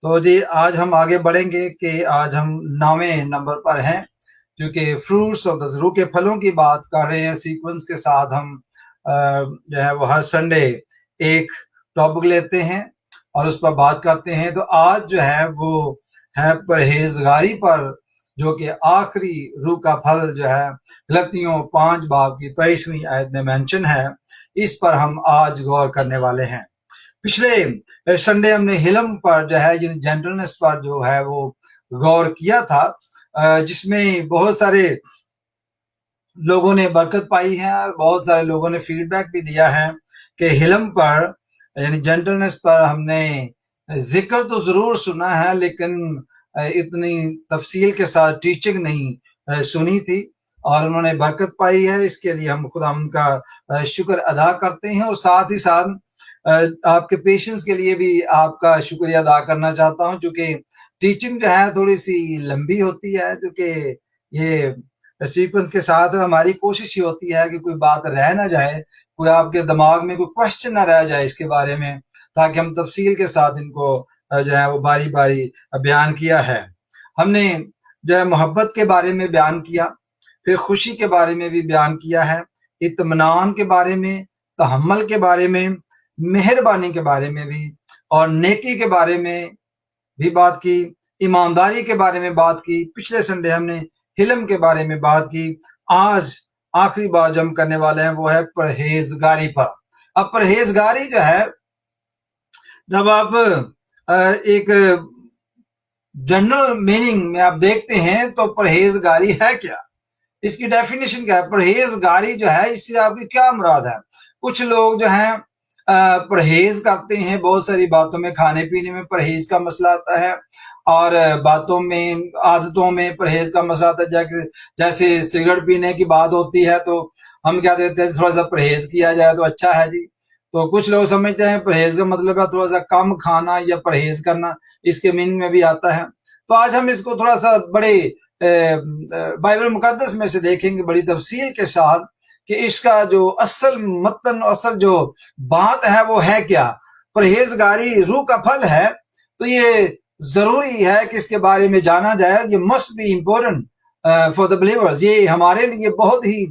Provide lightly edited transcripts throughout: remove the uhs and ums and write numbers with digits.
تو جی آج ہم آگے بڑھیں گے کہ آج ہم 9ویں نمبر پر ہیں، کیونکہ فروٹس آف دا روح کے پھلوں کی بات کر رہے ہیں۔ سیکوینس کے ساتھ ہم جو ہے وہ ہر سنڈے ایک ٹاپک لیتے ہیں اور اس پر بات کرتے ہیں۔ تو آج جو ہے وہ ہے پرہیزگاری پر، جو کہ آخری روح کا پھل جو ہے غلطیوں 5 باب کی 23ویں آیت میں مینشن ہے، اس پر ہم آج غور کرنے والے ہیں۔ پچھلے سنڈے ہم نے حلم پر جو ہے یعنی جینٹلنس پر جو ہے وہ غور کیا تھا، جس میں بہت سارے لوگوں نے برکت پائی ہے اور بہت سارے لوگوں نے فیڈ بیک بھی دیا ہے کہ حلم پر یعنی جینٹلنس پر ہم نے ذکر تو ضرور سنا ہے، لیکن اتنی تفصیل کے ساتھ ٹیچنگ نہیں سنی تھی، اور انہوں نے برکت پائی ہے۔ اس کے لیے ہم خدا ان کا شکر ادا کرتے ہیں، اور ساتھ ہی ساتھ آپ کے پیشنس کے لیے بھی آپ کا شکریہ ادا کرنا چاہتا ہوں، چونکہ ٹیچنگ جو ہے تھوڑی سی لمبی ہوتی ہے، کیونکہ یہ سیکوینس کے ساتھ ہماری کوشش ہی ہوتی ہے کہ کوئی بات رہ نہ جائے، کوئی آپ کے دماغ میں کوئی کوشچن نہ رہ جائے اس کے بارے میں، تاکہ ہم تفصیل کے ساتھ ان کو جو ہے وہ باری باری بیان کیا ہے۔ ہم نے جو ہے محبت کے بارے میں بیان کیا، پھر خوشی کے بارے میں بھی بیان کیا ہے، اطمینان کے بارے میں، تحمل کے بارے میں، مہربانی کے بارے میں بھی، اور نیکی کے بارے میں بھی بات کی، ایمانداری کے بارے میں بات کی۔ پچھلے سنڈے ہم نے حلم کے بارے میں بات کی۔ آج آخری بات جو ہم کرنے والے ہیں وہ ہے پرہیزگاری پر۔ اب پرہیزگاری جو ہے، جب آپ ایک جنرل میننگ میں آپ دیکھتے ہیں تو پرہیزگاری ہے کیا، اس کی ڈیفینیشن کیا ہے؟ پرہیزگاری جو ہے اس سے آپ کی کیا مراد ہے؟ کچھ لوگ جو ہیں پرہیز کرتے ہیں بہت ساری باتوں میں، کھانے پینے میں پرہیز کا مسئلہ آتا ہے، اور باتوں میں عادتوں میں پرہیز کا مسئلہ آتا ہے۔ جیسے سگریٹ پینے کی بات ہوتی ہے تو ہم کیا دیتے ہیں، تھوڑا سا پرہیز کیا جائے تو اچھا ہے جی۔ تو کچھ لوگ سمجھتے ہیں پرہیز کا مطلب ہے تھوڑا سا کم کھانا یا پرہیز کرنا، اس کے میننگ میں بھی آتا ہے۔ تو آج ہم اس کو تھوڑا سا بڑے بائبل مقدس میں سے دیکھیں گے بڑی تفصیل کے ساتھ کہ اس کا جو اصل متن، اصل جو بات ہے وہ ہے کیا۔ پرہیزگاری روح کا پھل ہے، تو یہ ضروری ہے کہ اس کے بارے میں جانا جائے۔ یہ must be important for the believers, یہ ہمارے لیے بہت ہی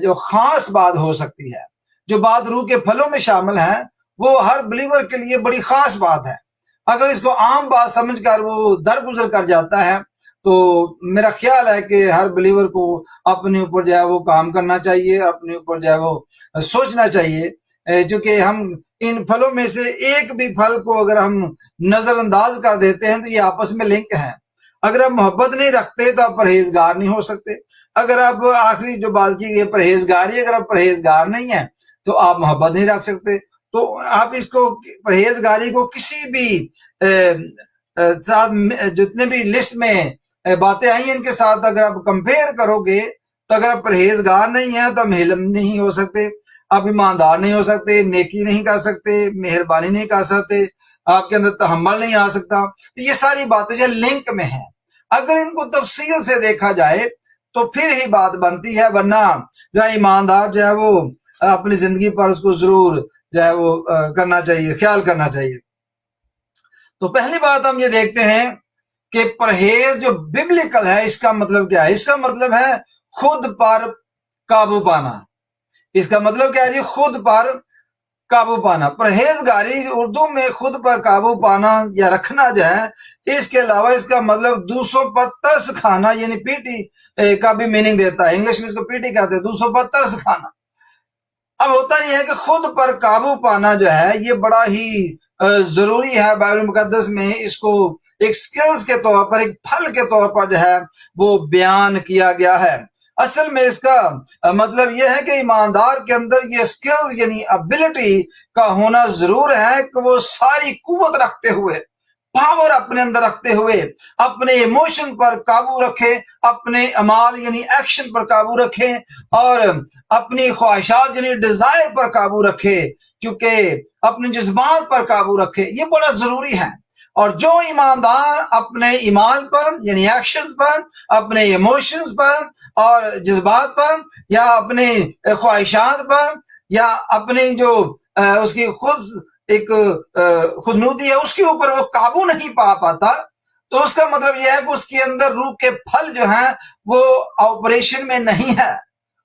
جو خاص بات ہو سکتی ہے۔ جو بات روح کے پھلوں میں شامل ہے وہ ہر بلیور کے لیے بڑی خاص بات ہے۔ اگر اس کو عام بات سمجھ کر وہ درگزر کر جاتا ہے تو میرا خیال ہے کہ ہر بلیور کو اپنے اوپر جو ہے وہ کام کرنا چاہیے، اپنے اوپر جو ہے وہ سوچنا چاہیے، جو کہ ہم ان پھلوں میں سے ایک بھی پھل کو اگر ہم نظر انداز کر دیتے ہیں تو یہ آپس میں لنک ہیں۔ اگر آپ محبت نہیں رکھتے تو آپ پرہیزگار نہیں ہو سکتے۔ اگر آپ آخری جو بات کی گئی پرہیزگاری، اگر آپ پرہیزگار نہیں ہیں تو آپ محبت نہیں رکھ سکتے۔ تو آپ اس کو پرہیزگاری کو کسی بھی ساتھ جتنے بھی لسٹ میں باتیں آئی ہیں ان کے ساتھ اگر آپ کمپیئر کرو گے تو اگر آپ پرہیزگار نہیں ہیں تو آپ حلم نہیں ہو سکتے، آپ ایماندار نہیں ہو سکتے، نیکی نہیں کر سکتے، مہربانی نہیں کر سکتے، آپ کے اندر تحمل نہیں آ سکتا۔ تو یہ ساری باتیں جو لنک میں ہیں، اگر ان کو تفصیل سے دیکھا جائے تو پھر ہی بات بنتی ہے، ورنہ جو ہے ایماندار جو ہے وہ اپنی زندگی پر اس کو ضرور جو ہے وہ کرنا چاہیے، خیال کرنا چاہیے۔ تو پہلی بات ہم یہ دیکھتے ہیں کہ پرہیز جو ببلیکل ہے اس کا مطلب کیا ہے؟ اس کا مطلب ہے خود پر قابو پانا۔ اس کا مطلب کیا ہے جی؟ خود پر قابو پانا۔ پرہیزگاری اردو میں خود پر قابو پانا یا رکھنا جو ہے، اس کے علاوہ اس کا مطلب دوسروں پر ترس کھانا، یعنی پیٹی کا بھی میننگ دیتا ہے۔ انگلش میں اس کو پیٹی کہتے ہیں، دوسروں پر ترس کھانا۔ اب ہوتا یہ ہے کہ خود پر قابو پانا جو ہے یہ بڑا ہی ضروری ہے۔ بائبل مقدس میں اس کو ایک سکلز کے طور پر، ایک پھل کے طور پر جو ہے وہ بیان کیا گیا ہے۔ اصل میں اس کا مطلب یہ ہے کہ ایماندار کے اندر یہ سکلز یعنی ابیلٹی کا ہونا ضرور ہے کہ وہ ساری قوت رکھتے ہوئے، پاور اپنے اندر رکھتے ہوئے اپنے ایموشن پر قابو رکھے، اپنے اعمال یعنی ایکشن پر قابو رکھے، اور اپنی خواہشات یعنی ڈیزائر پر قابو رکھے، کیونکہ اپنے جذبات پر قابو رکھے۔ یہ بڑا ضروری ہے۔ اور جو ایماندار اپنے ایمان پر یعنی ایکشنز پر، اپنے ایموشنز پر اور جذبات پر، یا اپنے خواہشات پر، یا اپنی جو اس کی خود ایک خودنودی ہے اس کے اوپر وہ قابو نہیں پا پاتا، تو اس کا مطلب یہ ہے کہ اس کے اندر روح کے پھل جو ہیں وہ آپریشن میں نہیں ہے،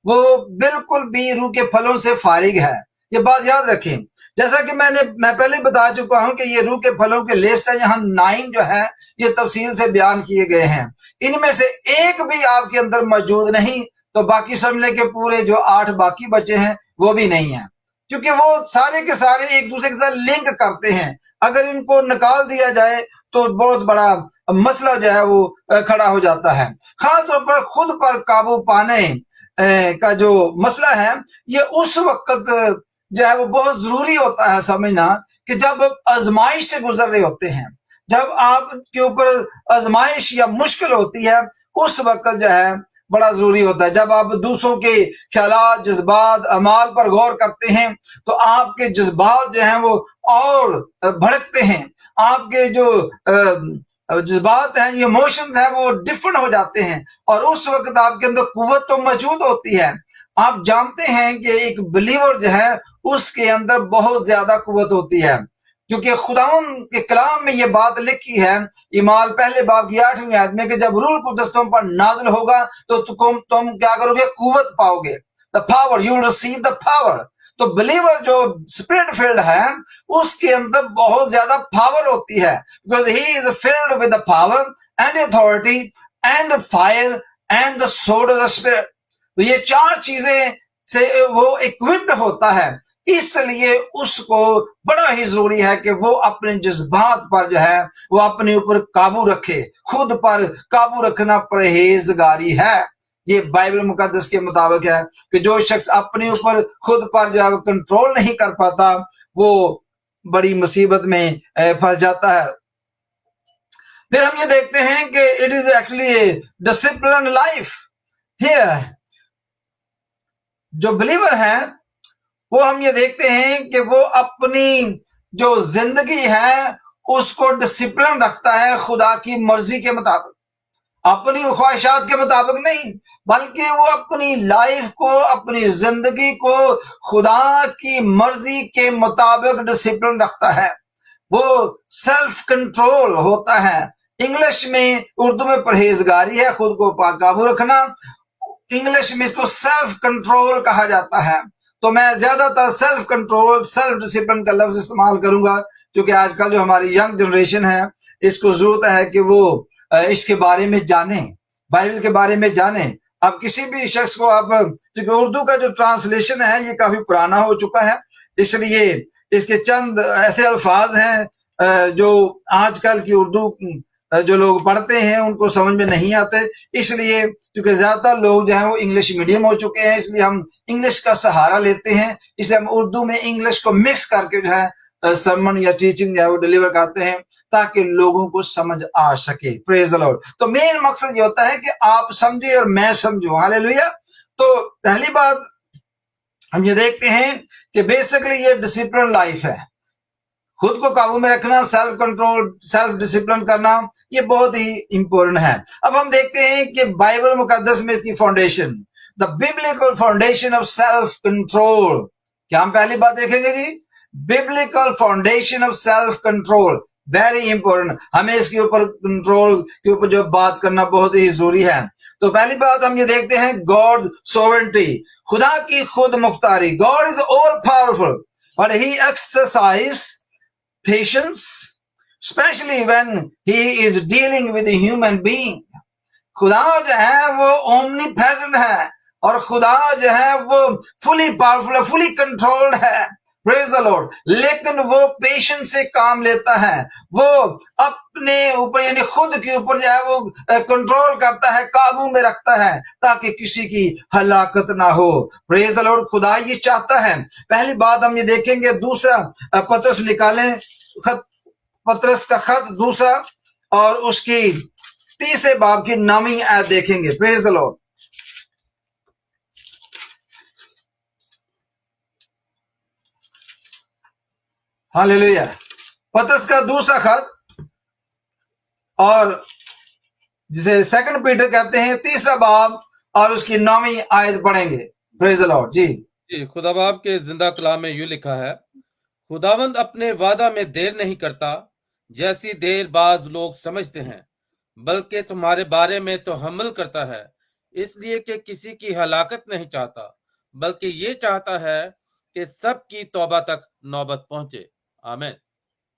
وہ بالکل بھی روح کے پھلوں سے فارغ ہے۔ یہ بات یاد رکھیں، جیسا کہ میں پہلے بتا چکا ہوں کہ یہ روح کے پھلوں کے لسٹ ہے، یہاں 9 جو ہے یہ تفصیل سے بیان کیے گئے ہیں، ان میں سے ایک بھی آپ کے اندر موجود نہیں تو باقی سمجھ لیں کہ پورے جو 8 باقی بچے ہیں وہ بھی نہیں ہیں، کیونکہ وہ سارے کے سارے ایک دوسرے کے ساتھ لنک کرتے ہیں۔ اگر ان کو نکال دیا جائے تو بہت بڑا مسئلہ جو ہے وہ کھڑا ہو جاتا ہے۔ خاص طور پر خود پر قابو پانے کا جو مسئلہ ہے یہ اس وقت جو ہے وہ بہت ضروری ہوتا ہے سمجھنا کہ جب آزمائش سے گزر رہے ہوتے ہیں، جب آپ کے اوپر آزمائش یا مشکل ہوتی ہے اس وقت جو ہے بڑا ضروری ہوتا ہے۔ جب آپ دوسروں کے خیالات، جذبات، اعمال پر غور کرتے ہیں تو آپ کے جذبات جو ہیں وہ اور بھڑکتے ہیں، آپ کے جو جذبات ہیں، یہ ایموشنز ہیں وہ ڈفرنٹ ہو جاتے ہیں، اور اس وقت آپ کے اندر قوت تو موجود ہوتی ہے۔ آپ جانتے ہیں کہ ایک بلیور جو ہے اس کے اندر بہت زیادہ قوت ہوتی ہے، کیونکہ خداوند کے کلام میں یہ بات لکھی ہے، اعمال پہلے باب کی 8ویں آیت میں، کہ جب روح القدس تم پر نازل ہوگا تو تم کیا کرو گے؟ قوت پاؤ گے۔ the power, you will receive the power۔ تو بلیور جو اسپرٹ فیلڈ ہے اس کے اندر بہت زیادہ پاور ہوتی ہے، because he is filled with the power and authority and fire and the sword of the spirit۔ تو یہ 4 چیزیں سے وہ equipped ہوتا ہے، اس لیے اس کو بڑا ہی ضروری ہے کہ وہ اپنے جذبات پر جو ہے وہ اپنے اوپر قابو رکھے۔ خود پر قابو رکھنا پرہیزگاری ہے۔ یہ بائبل مقدس کے مطابق ہے کہ جو شخص اپنے اوپر خود پر جو ہے وہ کنٹرول نہیں کر پاتا وہ بڑی مصیبت میں پھنس جاتا ہے۔ پھر ہم یہ دیکھتے ہیں کہ it is actually a disciplined life here۔ جو بلیور ہیں وہ ہم یہ دیکھتے ہیں کہ وہ اپنی جو زندگی ہے اس کو ڈسپلن رکھتا ہے خدا کی مرضی کے مطابق، اپنی خواہشات کے مطابق نہیں، بلکہ وہ اپنی لائف کو، اپنی زندگی کو خدا کی مرضی کے مطابق ڈسپلن رکھتا ہے۔ وہ سیلف کنٹرول ہوتا ہے۔ انگلش میں، اردو میں پرہیزگاری ہے، خود کو قابو رکھنا، انگلش میں اس کو سیلف کنٹرول کہا جاتا ہے۔ تو میں زیادہ تر سیلف کنٹرول، سیلف ڈسپلن کا لفظ استعمال کروں گا، کیونکہ آج کل جو ہماری ینگ جنریشن ہے اس کو ضرورت ہے کہ وہ اس کے بارے میں جانیں، بائبل کے بارے میں جانیں۔ اب کسی بھی شخص کو آپ، کیونکہ اردو کا جو ٹرانسلیشن ہے یہ کافی پرانا ہو چکا ہے، اس لیے اس کے چند ایسے الفاظ ہیں جو آج کل کی اردو جو لوگ پڑھتے ہیں ان کو سمجھ میں نہیں آتے، اس لیے کیونکہ زیادہ تر لوگ جو ہیں وہ انگلش میڈیم ہو چکے ہیں، اس لیے ہم انگلش کا سہارا لیتے ہیں، اس لیے ہم اردو میں انگلش کو مکس کر کے جو ہے سرمن یا ٹیچنگ جو ہے وہ ڈیلیور کرتے ہیں تاکہ لوگوں کو سمجھ آ سکے۔ پریز دی لارڈ۔ تو مین مقصد یہ ہوتا ہے کہ آپ سمجھے اور میں سمجھوں۔ ہاللیلویا۔ تو پہلی بات ہم یہ دیکھتے ہیں کہ بیسکلی یہ ڈسپلن لائف ہے، خود کو قابو میں رکھنا، سیلف کنٹرول، سیلف ڈسپلن کرنا، یہ بہت ہی امپورٹنٹ ہے۔ اب ہم دیکھتے ہیں کہ بائبل مقدس میں اس کی foundation, the biblical foundation of self control، کیا ہم پہلی بات دیکھیں گے جی؟ biblical foundation of self control، very important. ہمیں اس کے اوپر کنٹرول کے اوپر جو بات کرنا بہت ہی ضروری ہے۔ تو پہلی بات ہم یہ دیکھتے ہیں God sovereignty، خدا کی خود مختاری۔ God is all powerful but he exercises patience especially when he is dealing with a human being۔ خدا جو ہے وہ اومنی پریزنٹ ہے اور خدا جو ہے وہ فلی پاورفل ہے، فلی کنٹرولڈ ہے۔ پریز دی لارڈ۔ لیکن وہ پیشنس سے کام لیتا ہے، وہ اپنے اوپر یعنی خود کے اوپر جو ہے وہ کنٹرول کرتا ہے، قابو میں رکھتا ہے تاکہ کسی کی ہلاکت نہ ہو۔ پریز دی لارڈ۔ خدا یہ چاہتا ہے۔ پہلی بات ہم یہ دیکھیں گے، دوسرا پترس نکالیں، پترس کا خط دوسرا اور اس کی 30 باب کی 9ویں آیت دیکھیں گے۔ پریز دی لارڈ۔ ہاللیلویا۔ پترس کا دوسرا خط اور جسے سیکنڈ پیٹر کہتے ہیں، 3 باب اور اس کی 9ویں آیت پڑھیں گے۔ پریز دی لارڈ۔ جی خدا باپ کے زندہ کلام میں یوں لکھا ہے، खुदावंद अपने वादा में देर नहीं करता, जैसी देर बाज लोग समझते हैं, बल्कि तुम्हारे बारे में तो हमल करता है, इसलिए कि किसी की हलाकत नहीं चाहता, बल्कि ये चाहता है कि सबकी तौबा तक नौबत पहुंचे। आमीन।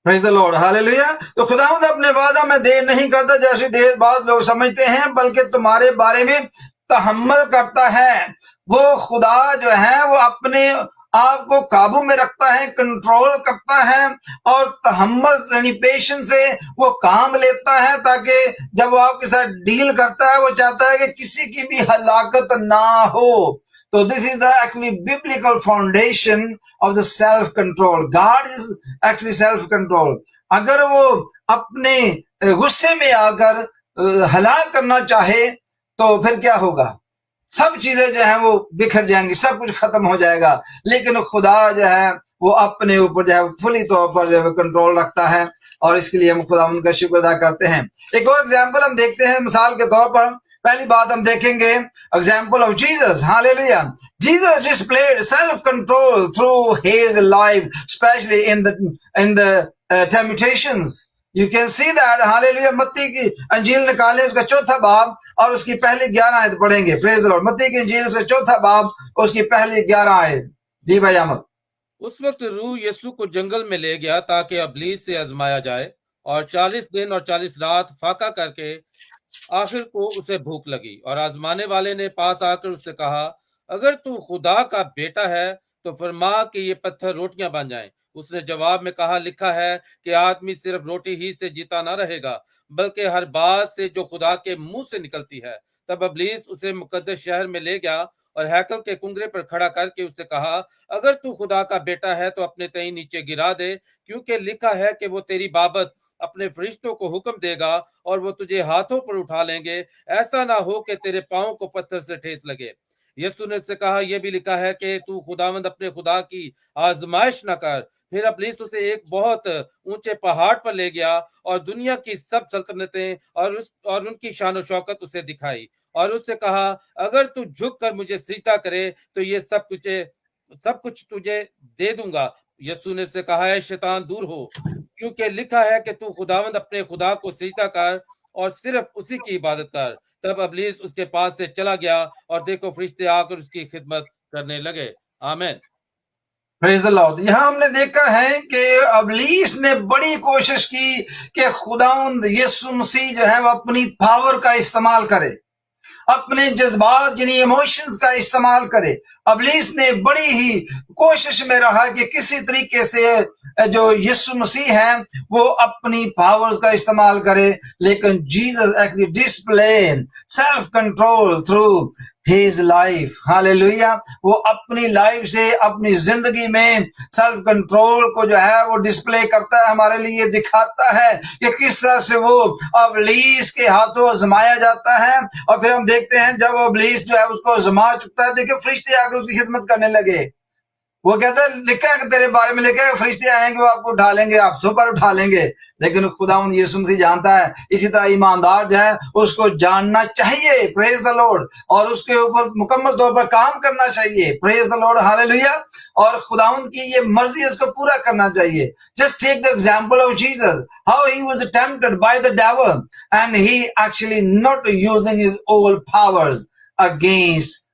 Praise the Lord, hallelujah. तो खुदावंद अपने वादा में देर नहीं करता जैसे देर बाज लोग समझते हैं, बल्कि तुम्हारे बारे में तहम्मुल करता है। वो खुदा जो है वो अपने आप को काबू में रखता है, कंट्रोल करता है, और तहम्मुल यानी पेशेंस से वो काम लेता है, ताकि जब वो आपके साथ डील करता है वो चाहता है कि किसी की भी हलाकत ना हो। So this is the actually biblical foundation of the self-control. God is actually self-control. अगर वो अपने गुस्से में आकर हलाक करना चाहे तो फिर क्या होगा? सब चीजें जो है वो बिखर जाएंगी, सब कुछ खत्म हो जाएगा। लेकिन खुदा जो है वो अपने ऊपर जो है फुली तौर पर जो है कंट्रोल रखता है, और इसके लिए हम खुदा उनका शुक्र अदा करते हैं। एक और एग्जाम्पल हम देखते हैं मिसाल के तौर पर। पहली बात हम देखेंगे example of Jesus, hallelujah. Jesus displayed self control through his life, especially in the temptations. You can see that, hallelujah. मत्ती की अंजील निकालें उसका 4 बाब और उसकी पहली 11 आयत पढ़ेंगे। Praise the Lord. मत्ती की अंजील उसका 4 बाब उसकी पहली 11 आयत। जी भाई अहमद। उस वक्त रूह यीशु को जंगल में ले गया ताकि इब्लीस से आजमाया जाए, और 40 दिन और 40 रात फाका करके आखिर को उसे भूख लगी, और आजमाने वाले ने पास आकर उससे कहा, अगर तू खुदा का बेटा है तो फरमा कि ये पत्थर रोटियां बन जाएं। उसने जवाब में कहा, लिखा है कि आदमी सिर्फ रोटी ही से जीता ना रहेगा, बल्कि हर बात से जो खुदा के मुंह से निकलती है। तब इब्लीस उसे मुकद्दस शहर में ले गया और हैकल के कुंगरे पर खड़ा करके उससे कहा, अगर तू खुदा का बेटा है तो अपने तई नीचे गिरा दे, क्योंकि लिखा है कि वो तेरी बाबत अपने फरिश्तों को हुक्म देगा और वो तुझे हाथों पर उठा लेंगे, ऐसा ना हो कि तेरे पांव को पत्थर से ठेस लगे। यीशु ने उससे कहा, यह भी लिखा है कि तू खुदावंद अपने खुदा की आजमाइश न कर। फिर इब्लीस उसे एक बहुत ऊंचे पहाड़ पर ले गया और दुनिया की सब सल्तनतें और उनकी शान शौकत उसे दिखाई, और उससे कहा, अगर तू झुक कर मुझे सिजदा करे तो ये सब कुछ तुझे दे दूंगा। यीशु ने उससे कहा, है शैतान दूर हो, क्योंकि लिखा है कि तू खुदावंद अपने खुदा को सिजदा कर और सिर्फ उसी की इबादत कर। तब इब्लीस उसके पास से चला गया और देखो फरिश्ते आकर उसकी खिदमत करने लगे। आमीन। Praise the Lord. यहाँ हमने देखा है कि इब्लीस ने बड़ी कोशिश की कि खुदावंद यीशु मसीह जो है वो अपनी पावर का इस्तेमाल करे, अपने जज्बात यानी इमोशंस का इस्तेमाल करे। इब्लीस ने बड़ी ही कोशिश में रहा कि किसी तरीके से जो यीशु मसीह है वो अपनी पावर्स का इस्तेमाल करे, लेकिन Jesus actually display self control through his life, hallelujah. वो अपनी लाइफ से अपनी जिंदगी में सेल्फ कंट्रोल को जो है वो डिस्प्ले करता है, हमारे लिए दिखाता है कि किस तरह से वो इब्लीस के हाथों आजमाया जाता है। और फिर हम देखते हैं जब इब्लीस जो है उसको आजमा चुकता है, देखिए फरिश्ते आकर उसकी खिदमत करने लगे। वो कहता है, लिखा है कि तेरे बारे में लिखा है फरिश्ते आएंगे वो आपको उठा लेंगे, आप सो पर उठा लेंगे। लेकिन खुदावंद यीशु मसीह जानता है। इसी तरह ईमानदार जो है उसको जानना चाहिए, प्रेज द लॉर्ड, और उसके ऊपर मुकम्मल तौर पर काम करना चाहिए, प्रेज द लॉर्ड, हालेलुया। और खुदावंद की ये मर्जी है, उसको पूरा करना चाहिए। Just take the example of Jesus, how he was tempted by the devil and he actually not using his old powers against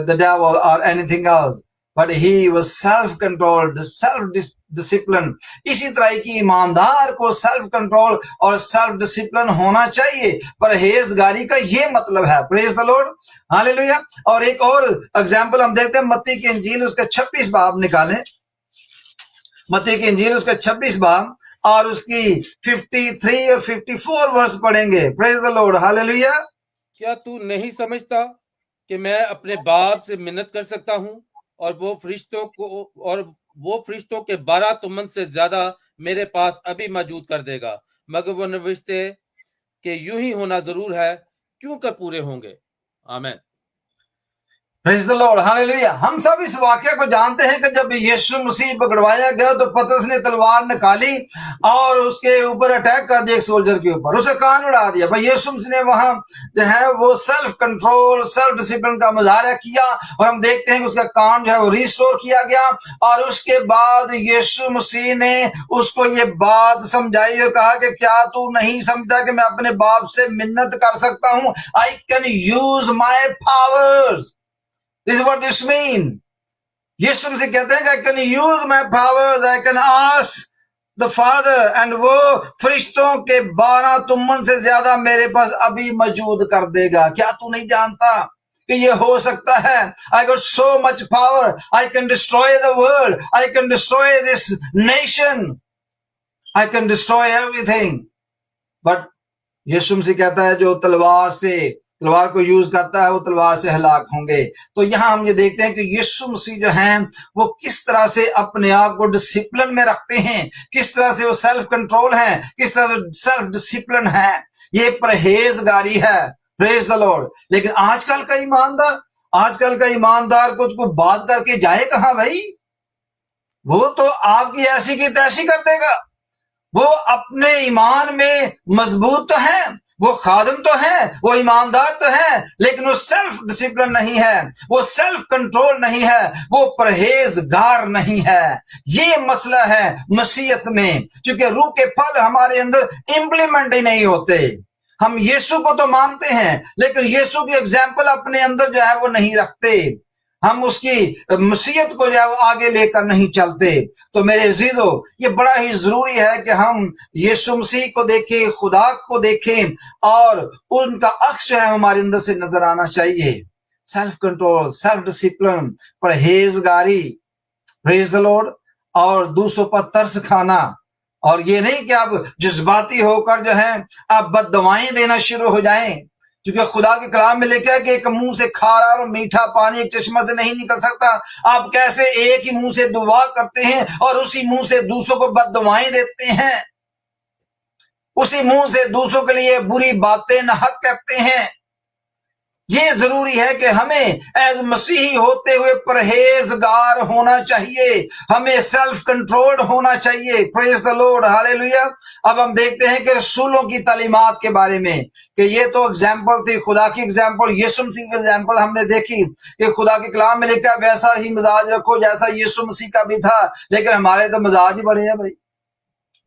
the devil or anything else, but he was self-controlled, self-discipline। इसी तरह की ईमानदार को self control और self discipline होना चाहिए। परहेजगारी का ये मतलब है, प्रेज द लॉर्ड, हालेलुया। और एक और एग्जांपल हम देखते हैं, मत्ती की इंजील उसका 26 बाब निकालें। मत्ती की इंजील उसका 26 बाब और उसकी 53 और 54 वर्ष पढ़ेंगे। Praise the Lord, hallelujah. क्या तू नहीं समझता कि मैं अपने बाप से मिन्नत कर सकता हूँ और वो फरिश्तों के 12 तुमन से ज्यादा मेरे पास अभी मौजूद कर देगा, मगर वो नविश्ते कि यूं ही होना जरूर है, क्यों कर पूरे होंगे। आमीन। Praise the Lord, hallelujah. हम सब इस वाक्य को जानते हैं कि जब यीशु मसीह पकड़वाया गया तो पतरस ने तलवार निकाली और उसके ऊपर अटैक कर दिया एक सोल्जर के ऊपर, उसे कान उड़ा दिया। भाई यीशु मसीह ने वहां जो है वो सेल्फ कंट्रोल, सेल्फ डिसिप्लिन का मुजाहरा किया और हम देखते हैं कि उसका कान जो है वो रिस्टोर किया गया। और उसके बाद यीशु मसीह ने उसको ये बात समझाई और कहा कि क्या तू नहीं समझता कि मैं अपने बाप से मिन्नत कर सकता हूं? I can use my powers. This is what this mean. यीशु मसीह कहते हैं कि I can use my powers, I can ask the Father, and वो फरिश्तों के 12 तुमन से ज्यादा मेरे पास अभी मौजूद कर देगा। क्या तू नहीं जानता कि ये हो सकता है? I got so much power, I can destroy the world, I can destroy this nation, I can destroy everything. But यीशु मसीह कहता है जो तलवार को यूज करता है वो तलवार से हलाक होंगे। तो यहाँ हम ये देखते हैं कि यीशु मसीह जो हैं वो किस तरह से अपने आप को डिसिप्लिन में रखते हैं, किस तरह से वो सेल्फ कंट्रोल हैं, किस तरह सेल्फ डिसिप्लिन है। ये परहेजगारी है। Praise the Lord. लेकिन आजकल का ईमानदार खुद को बात करके जाए कहाँ भाई? वो तो आपकी ऐसी की तैसी कर देगा। वो अपने ईमान में मजबूत तो है, वो खादिम तो है, वो ईमानदार तो है, लेकिन वो सेल्फ डिसिप्लिन नहीं है, वो सेल्फ कंट्रोल नहीं है, वो परहेजगार नहीं है। ये मसला है मसीहत में, क्योंकि रूह के फल हमारे अंदर इम्प्लीमेंट ही नहीं होते। हम यीशु को तो मानते हैं लेकिन यीशु की एग्जाम्पल अपने अंदर जो है वो नहीं रखते। हम उसकी मसीहत को जो है आगे लेकर नहीं चलते। तो मेरे अजीजों, ये बड़ा ही जरूरी है कि हम यीशु मसीह को देखें, खुदा को देखें और उनका अक्स जो है हमारे अंदर से नजर आना चाहिए। सेल्फ कंट्रोल, सेल्फ डिसिप्लिन, परहेजगारी, प्रेज द लॉर्ड, और दूसरों पर तरस खाना। और ये नहीं कि आप जज्बाती होकर जो है आप बददुआएं देना शुरू हो जाएं, क्योंकि खुदा के कलाम में लिखा है कि एक मुंह से खारा और मीठा पानी एक चश्मा से नहीं निकल सकता। आप कैसे एक ही मुंह से दुआ करते हैं और उसी मुंह से दूसरों को बददुआएं देते हैं, उसी मुंह से दूसरों के लिए बुरी बातें नाहक कहते हैं। ये जरूरी है कि हमें एज मसीही होते हुए परहेजगार होना चाहिए, हमें सेल्फ कंट्रोल्ड होना चाहिए। Praise the Lord, hallelujah. अब हम देखते हैं कि रसूलों की तालीमात के बारे में, कि ये तो एग्जाम्पल थी, खुदा की एग्जाम्पल, यीशु मसीह की एग्जाम्पल हमने देखी कि खुदा के कलाम में लिखा वैसा ही मिजाज रखो जैसा यीशु मसीह का भी था। लेकिन हमारे तो मिजाज ही बड़े हैं भाई,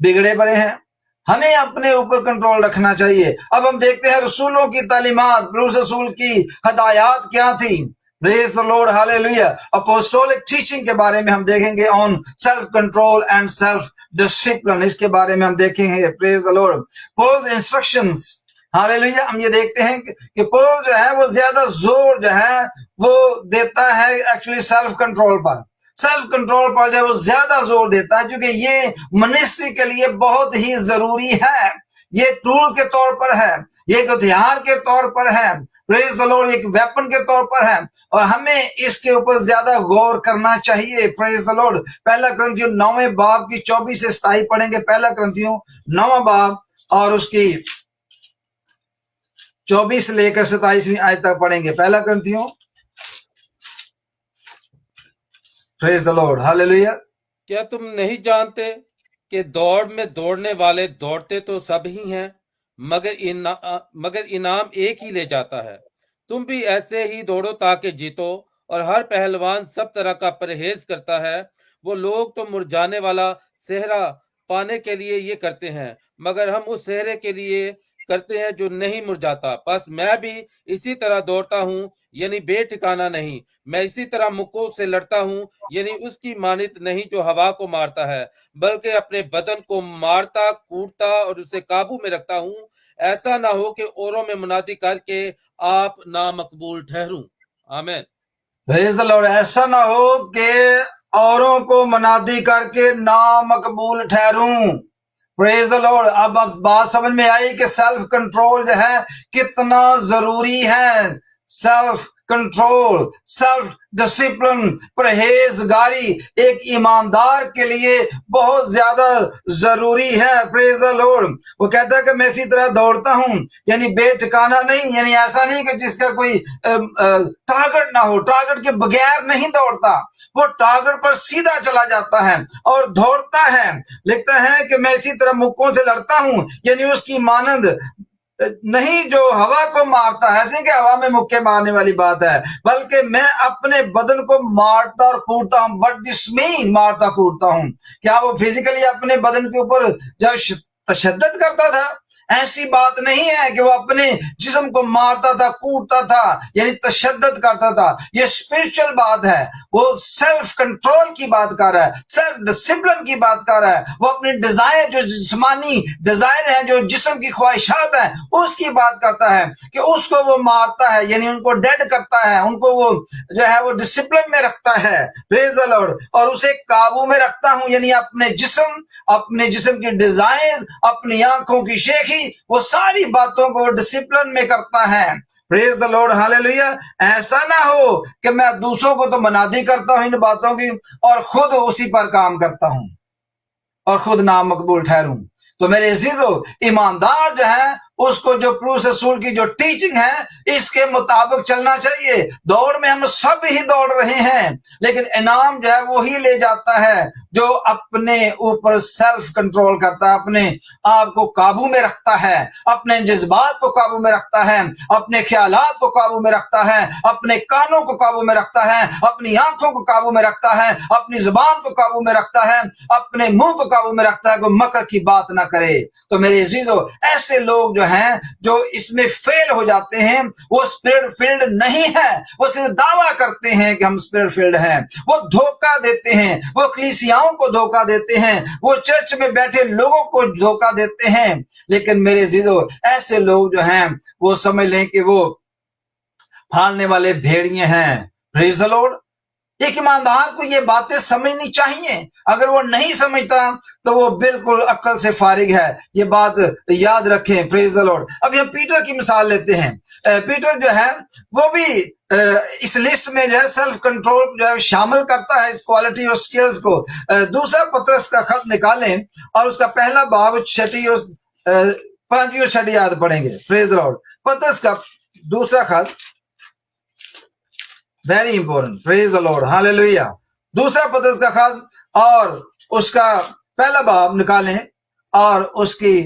बिगड़े पड़े हैं। हमें अपने ऊपर कंट्रोल रखना चाहिए। अब हम देखते हैं रसूलों की तालीमात, रसूल की हदायत क्या थी। Praise the Lord, hallelujah. Apostolic teaching के बारे में हम देखेंगे, on self control and self discipline, इसके बारे में हम देखेंगे। Praise the Lord. Paul's instructions, hallelujah. हम ये देखते हैं कि पॉल जो है वो ज्यादा जोर जो है वो देता है एक्चुअली सेल्फ कंट्रोल पर, सेल्फ कंट्रोल पर जो है वो ज्यादा जोर देता है, क्योंकि ये मिनिस्ट्री के लिए बहुत ही जरूरी है। ये टूल के तौर पर है, ये एक हथियार के तौर पर है, प्रेज द लॉर्ड, एक वेपन के तौर पर है, और हमें इसके ऊपर ज्यादा गौर करना चाहिए। Praise the Lord. पहला ग्रंथियों 9वें बाब की 24 से 27 पढ़ेंगे। पहला ग्रंथियों 9वां बाब और उसकी 24 से लेकर 27वीं आयत तक पढ़ेंगे। पहला ग्रंथियों, प्रेज द लॉर्ड, हालेलुया। क्या तुम नहीं जानते कि दौड़ में दौड़ने वाले दौड़ते तो सब ही हैं, मगर इनाम एक ही ले जाता है। तुम भी ऐसे ही दौड़ो ताकि जीतो। और हर पहलवान सब तरह का परहेज करता है। वो लोग तो मुरझाने वाला सेहरा पाने के लिए ये करते हैं, मगर हम उस सेहरे के लिए करते हैं जो नहीं मुरझाता। बस मैं भी इसी तरह दौड़ता हूँ, यानी बेठिकाना नहीं। मैं इसी तरह मुक्कों से लड़ता हूँ, यानी उसकी मानित नहीं जो हवा को मारता है, बल्कि अपने बदन को मारता, कूटता और उसे काबू में रखता हूँ। ऐसा ना हो कि औरों में मुनादी करके आप नामकबूल ठहरूं। आमीन। Praise the lord. ऐसा ना हो कि औरों को मुनादी करके नामकबूल ठहरूं। Praise the lord. अब बात समझ में आई कि सेल्फ कंट्रोल जो है कितना जरूरी है। सेल्फ कंट्रोल, सेल्फ डिसिप्लिन, परहेजगारी एक ईमानदार के लिए बहुत ज्यादा जरूरी है। Praise the Lord. वो कहता है कि मैं इसी तरह दौड़ता हूं, यानी बेठिकाना नहीं, यानी ऐसा नहीं कि जिसका कोई टारगेट ना हो, टारगेट के बगैर नहीं दौड़ता, वो टारगेट पर सीधा चला जाता है और दौड़ता है। लिखता है कि मैं इसी तरह मुक्कों से लड़ता हूं, यानी उसकी मानंद नहीं जो हवा को मारता है, ऐसे कि हवा में मुक्के मारने वाली बात है, बल्कि मैं अपने बदन को मारता और कूटता हूं। व्हाट दिस मीन, मारता कूटता हूं? क्या वो फिजिकली अपने बदन के ऊपर जब तशद्दुद करता था? ऐसी बात नहीं है कि वो अपने जिस्म को मारता था, कूटता था, यानी तशद्दुद करता था। ये स्पिरिचुअल बात है। वो सेल्फ कंट्रोल की बात कर रहा है, सेल्फ डिसिप्लिन की बात कर रहा है। वो अपने डिजायर, जो जिस्मानी डिजायर है, जो जिस्म की ख्वाहिशात है, उसकी बात करता है कि उसको वो मारता है, यानी उनको डेड करता है, उनको वो जो है वो डिसिप्लिन में रखता है। Praise the Lord. और उसे काबू में रखता हूं, यानी अपने जिस्म की डिजायर, अपनी आंखों की शेखी, वो सारी बातों को डिसिप्लिन में करता है। Praise the Lord, hallelujah. ऐसा ना हो कि मैं दूसरों को तो मनादी करता हूं इन बातों की और खुद उसी पर काम करता हूं और खुद नामकबूल ठहरूं। तो मेरे अजीजों, ईमानदार जो है उसको जो पौलुस रसूल की जो टीचिंग है, इसके मुताबिक चलना चाहिए। दौड़ में हम सब ही दौड़ रहे हैं, लेकिन इनाम जो है वो ही ले जाता है जो अपने ऊपर सेल्फ कंट्रोल करता है, अपने आप को काबू में रखता है, अपने जज्बात को काबू में रखता है, अपने ख्यालात को काबू में रखता है, अपने कानों को काबू में रखता है, अपनी आंखों को काबू में रखता है, अपनी जुबान को काबू में रखता है, अपने मुंह को काबू में रखता है, कोई मकर की बात ना करे। तो मेरे अजीजों, ऐसे लोग जो हैं जो इसमें फेल हो जाते हैं, वो स्पिरिट फील्ड नहीं है। वो सिर्फ दावा करते हैं कि हम स्पिरिट फील्ड हैं। वो धोखा देते हैं, वो कलीसियाओं को धोखा देते हैं, वो चर्च में बैठे लोगों को धोखा देते हैं। लेकिन मेरे अजीजों, ऐसे लोग जो हैं वो समझ लें कि वो भालने वाले भेड़िए हैं। Praise the Lord. एक ईमानदार को ये बातें समझनी चाहिए। अगर वो नहीं समझता तो वो बिल्कुल अक्ल से फारिग है। ये बात याद रखें। Praise the Lord. अभी हम पीटर की मिसाल लेते हैं। पीटर जो है वो भी इस लिस्ट में जो है सेल्फ कंट्रोल जो है शामिल करता है, इस क्वालिटी और स्किल्स को। दूसरा पत्रस का खत निकालें और उसका पहला बाब 6 और 5 और 6 याद पढ़ेंगे। Praise the Lord. पत्रस का दूसरा खत, very important. Praise the Lord, hallelujah. दूसरा पत्रस का खत और उसका पहला बाब निकालें और उसकी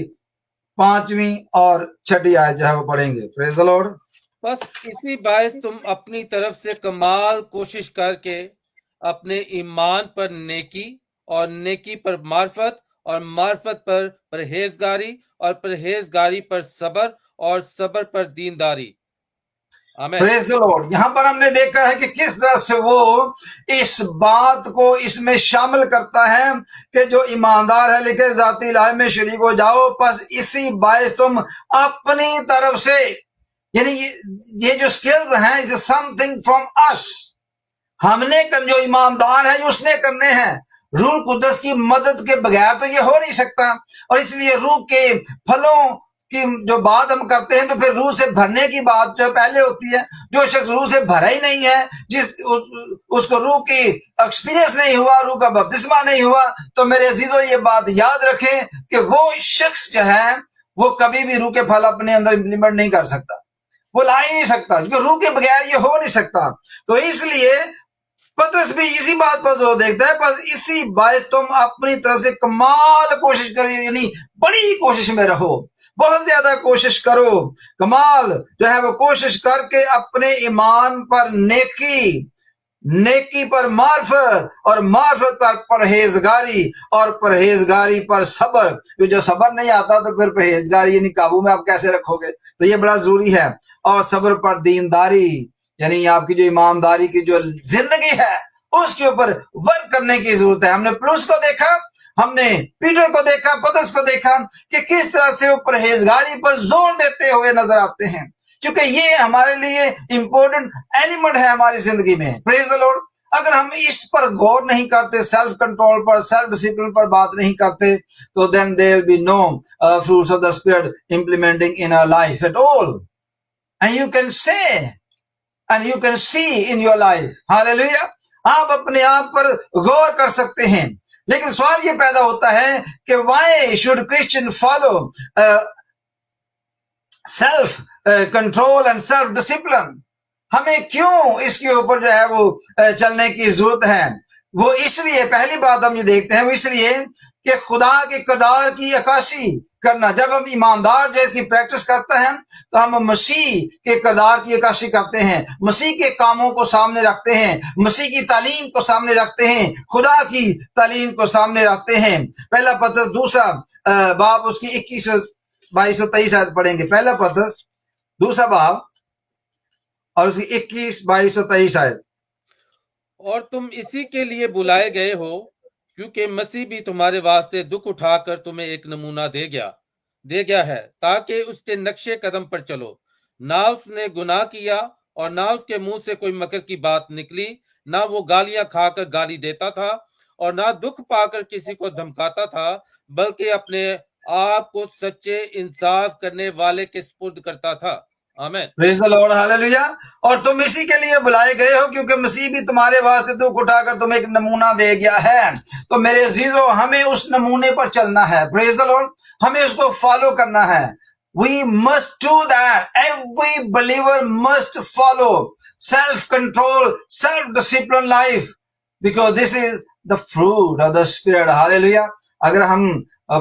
5वीं और 6 आयत जो है वो पढ़ेंगे। Praise the Lord. बस इसी बायस तुम अपनी तरफ से कमाल कोशिश करके अपने ईमान पर नेकी और नेकी पर मार्फत और मार्फत पर परहेजगारी और परहेजगारी पर सब्र और सब्र पर दीनदारी। आमीन। Praise the Lord. यहां पर हमने देखा है कि किस तरह से वो इस बात को इसमें शामिल करता है कि जो ईमानदार है लिखे जाती लाए में शरीक हो जाओ, बस इसी बायस तुम अपनी तरफ से, यानी ये जो स्किल्स हैं इज समथिंग फ्रॉम अस। हमने जो ईमानदार है उसने करने हैं। रूह कुदस की मदद के बगैर तो ये हो नहीं सकता। और इसलिए रूह के फलों की जो बात हम करते हैं तो फिर रूह से भरने की बात जो पहले होती है। जो शख्स रूह से भरा ही नहीं है, उसको रूह की एक्सपीरियंस नहीं हुआ, रूह का बपतिस्मा नहीं हुआ, तो मेरे अजीजों ये बात याद रखें कि वो शख्स जो है वो कभी भी रूह के फल अपने अंदर इंप्लीमेंट नहीं कर सकता, वो ला ही नहीं सकता, क्योंकि रूह के बगैर ये हो नहीं सकता। तो इसलिए पत्रस भी इसी बात पर जोर देता है, बस इसी बात तुम अपनी तरफ से कमाल कोशिश करिए, यानी बड़ी कोशिश में रहो, बहुत ज्यादा कोशिश करो। कमाल जो है वो कोशिश करके अपने ईमान पर नेकी, नेकी पर मार्फत और मार्फत पर परहेजगारी और परहेजगारी पर सब्र। जो सब्र नहीं आता तो फिर परहेजगारी यानी काबू में आप कैसे रखोगे, तो ये बड़ा जरूरी है। और सब्र पर दीनदारी, यानी आपकी जो ईमानदारी की जो जिंदगी है उसके ऊपर वर्क करने की जरूरत है। हमने पौलुस को देखा, हमने पीटर को देखा, पतरस को देखा कि किस तरह से वो परहेजगारी पर जोर देते हुए नजर आते हैं, क्योंकि ये हमारे लिए इंपॉर्टेंट एलिमेंट है हमारी जिंदगी में। Praise the Lord. अगर हम इस पर गौर नहीं करते, सेल्फ कंट्रोल पर, सेल्फ डिसिप्लिन पर बात नहीं करते, तो then there will be no fruits of the spirit implementing in our life at all. And you can say and you can see in your life. Hallelujah. آپ اپنے آپ پر غور کر سکتے ہیں. لیکن سوال یہ پیدا ہوتا ہے کہ why should Christian follow self control and self discipline؟ ہمیں کیوں اس کے اوپر جو ہے وہ چلنے کی ضرورت ہے؟ وہ اس لیے، پہلی بات ہم یہ دیکھتے ہیں، وہ اس لیے کہ خدا کے کردار کی عکاسی کرنا. جب ہم ایماندار جو اس کی پریکٹس کرتے ہیں تو ہم مسیح کے کردار کی عکاسی کرتے ہیں، مسیح کے کاموں کو سامنے رکھتے ہیں، مسیح کی تعلیم کو سامنے رکھتے ہیں، خدا کی تعلیم کو سامنے رکھتے ہیں. پہلا پترس دوسرا باب اس کی 21 22 اور 23 آیت پڑھیں گے. پہلا پترس دوسرا باب اور اس کی 21 22 اور 23 آیت. اور تم اسی کے لیے بلائے گئے ہو کیونکہ مسیح بھی تمہارے واسطے دکھ اٹھا کر تمہیں ایک نمونہ دے گیا ہے تاکہ اس کے نقش قدم پر چلو. نہ اس نے گناہ کیا اور نہ اس کے منہ سے کوئی مکر کی بات نکلی، نہ وہ گالیاں کھا کر گالی دیتا تھا اور نہ دکھ پا کر کسی کو دھمکاتا تھا، بلکہ اپنے آپ کو سچے انصاف کرنے والے کے سپرد کرتا تھا. آمین. Praise the Lord, hallelujah. اور تم اسی کے لیے بلائے گئے ہو کیونکہ مسیح بھی تمہارے واسطے دکھ اٹھا کر تمہیں ایک نمونہ دے گیا ہے. تو میرے عزیزو، ہمیں اس نمونے پر چلنا ہے. Praise the Lord. ہمیں اس کو فالو کرنا ہے. We must do that. Every believer must follow self-control, self-discipline life because this is the fruit of the Spirit. Hallelujah. اگر ہم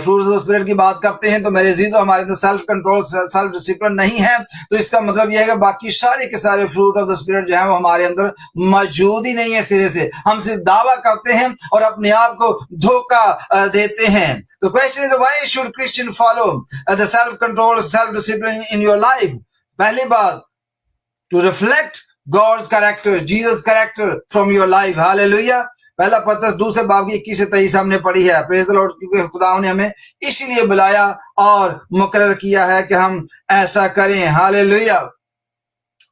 فروٹس آف اسپرٹ کی بات کرتے ہیں تو میرے عزیزو، ہمارے اندر سیلف کنٹرول، سیلف ڈسپلن نہیں ہے، تو اس کا مطلب یہ ہے کہ باقی سارے کے سارے فروٹ آف دا اسپرٹ جو ہیں وہ ہمارے اندر موجود ہی نہیں ہے سرے سے. ہم صرف دعویٰ کرتے ہیں اور اپنے آپ کو دھوکہ دیتے ہیں. تو question is why should Christian follow the self control, self discipline in your life? پہلی بات، to reflect God's character, Jesus character from your life. Hallelujah. پہلا پترس دوسرے باب کی 21 سے 23 ہم نے پڑھی ہے. پریز دی لارڈ. کیونکہ خدا نے ہمیں اسی لیے بلایا اور مقرر کیا ہے کہ ہم ایسا کریں. ہاللیلویہ.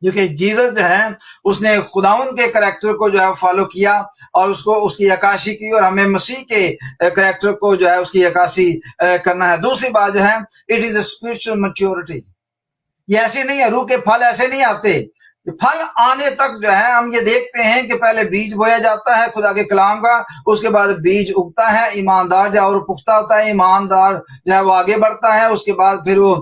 کیونکہ جیسس جو ہے اس نے خداوند کے کریکٹر کو جو ہے فالو کیا اور اس کی عکاسی کی، اور ہمیں مسیح کے کریکٹر کو جو ہے اس کی عکاسی کرنا ہے. دوسری بات جو ہے، it is a spiritual maturity. یہ ایسے نہیں ہے، روح کے پھل ایسے نہیں آتے. پھل آنے تک جو ہے ہم یہ دیکھتے ہیں کہ پہلے بیج بویا جاتا ہے خدا کے کلام کا، اس کے بعد بیج اگتا ہے، ایماندار جو ہے اور پختہ ہوتا ہے، ایماندار جو ہے وہ آگے بڑھتا ہے، اس کے بعد پھر وہ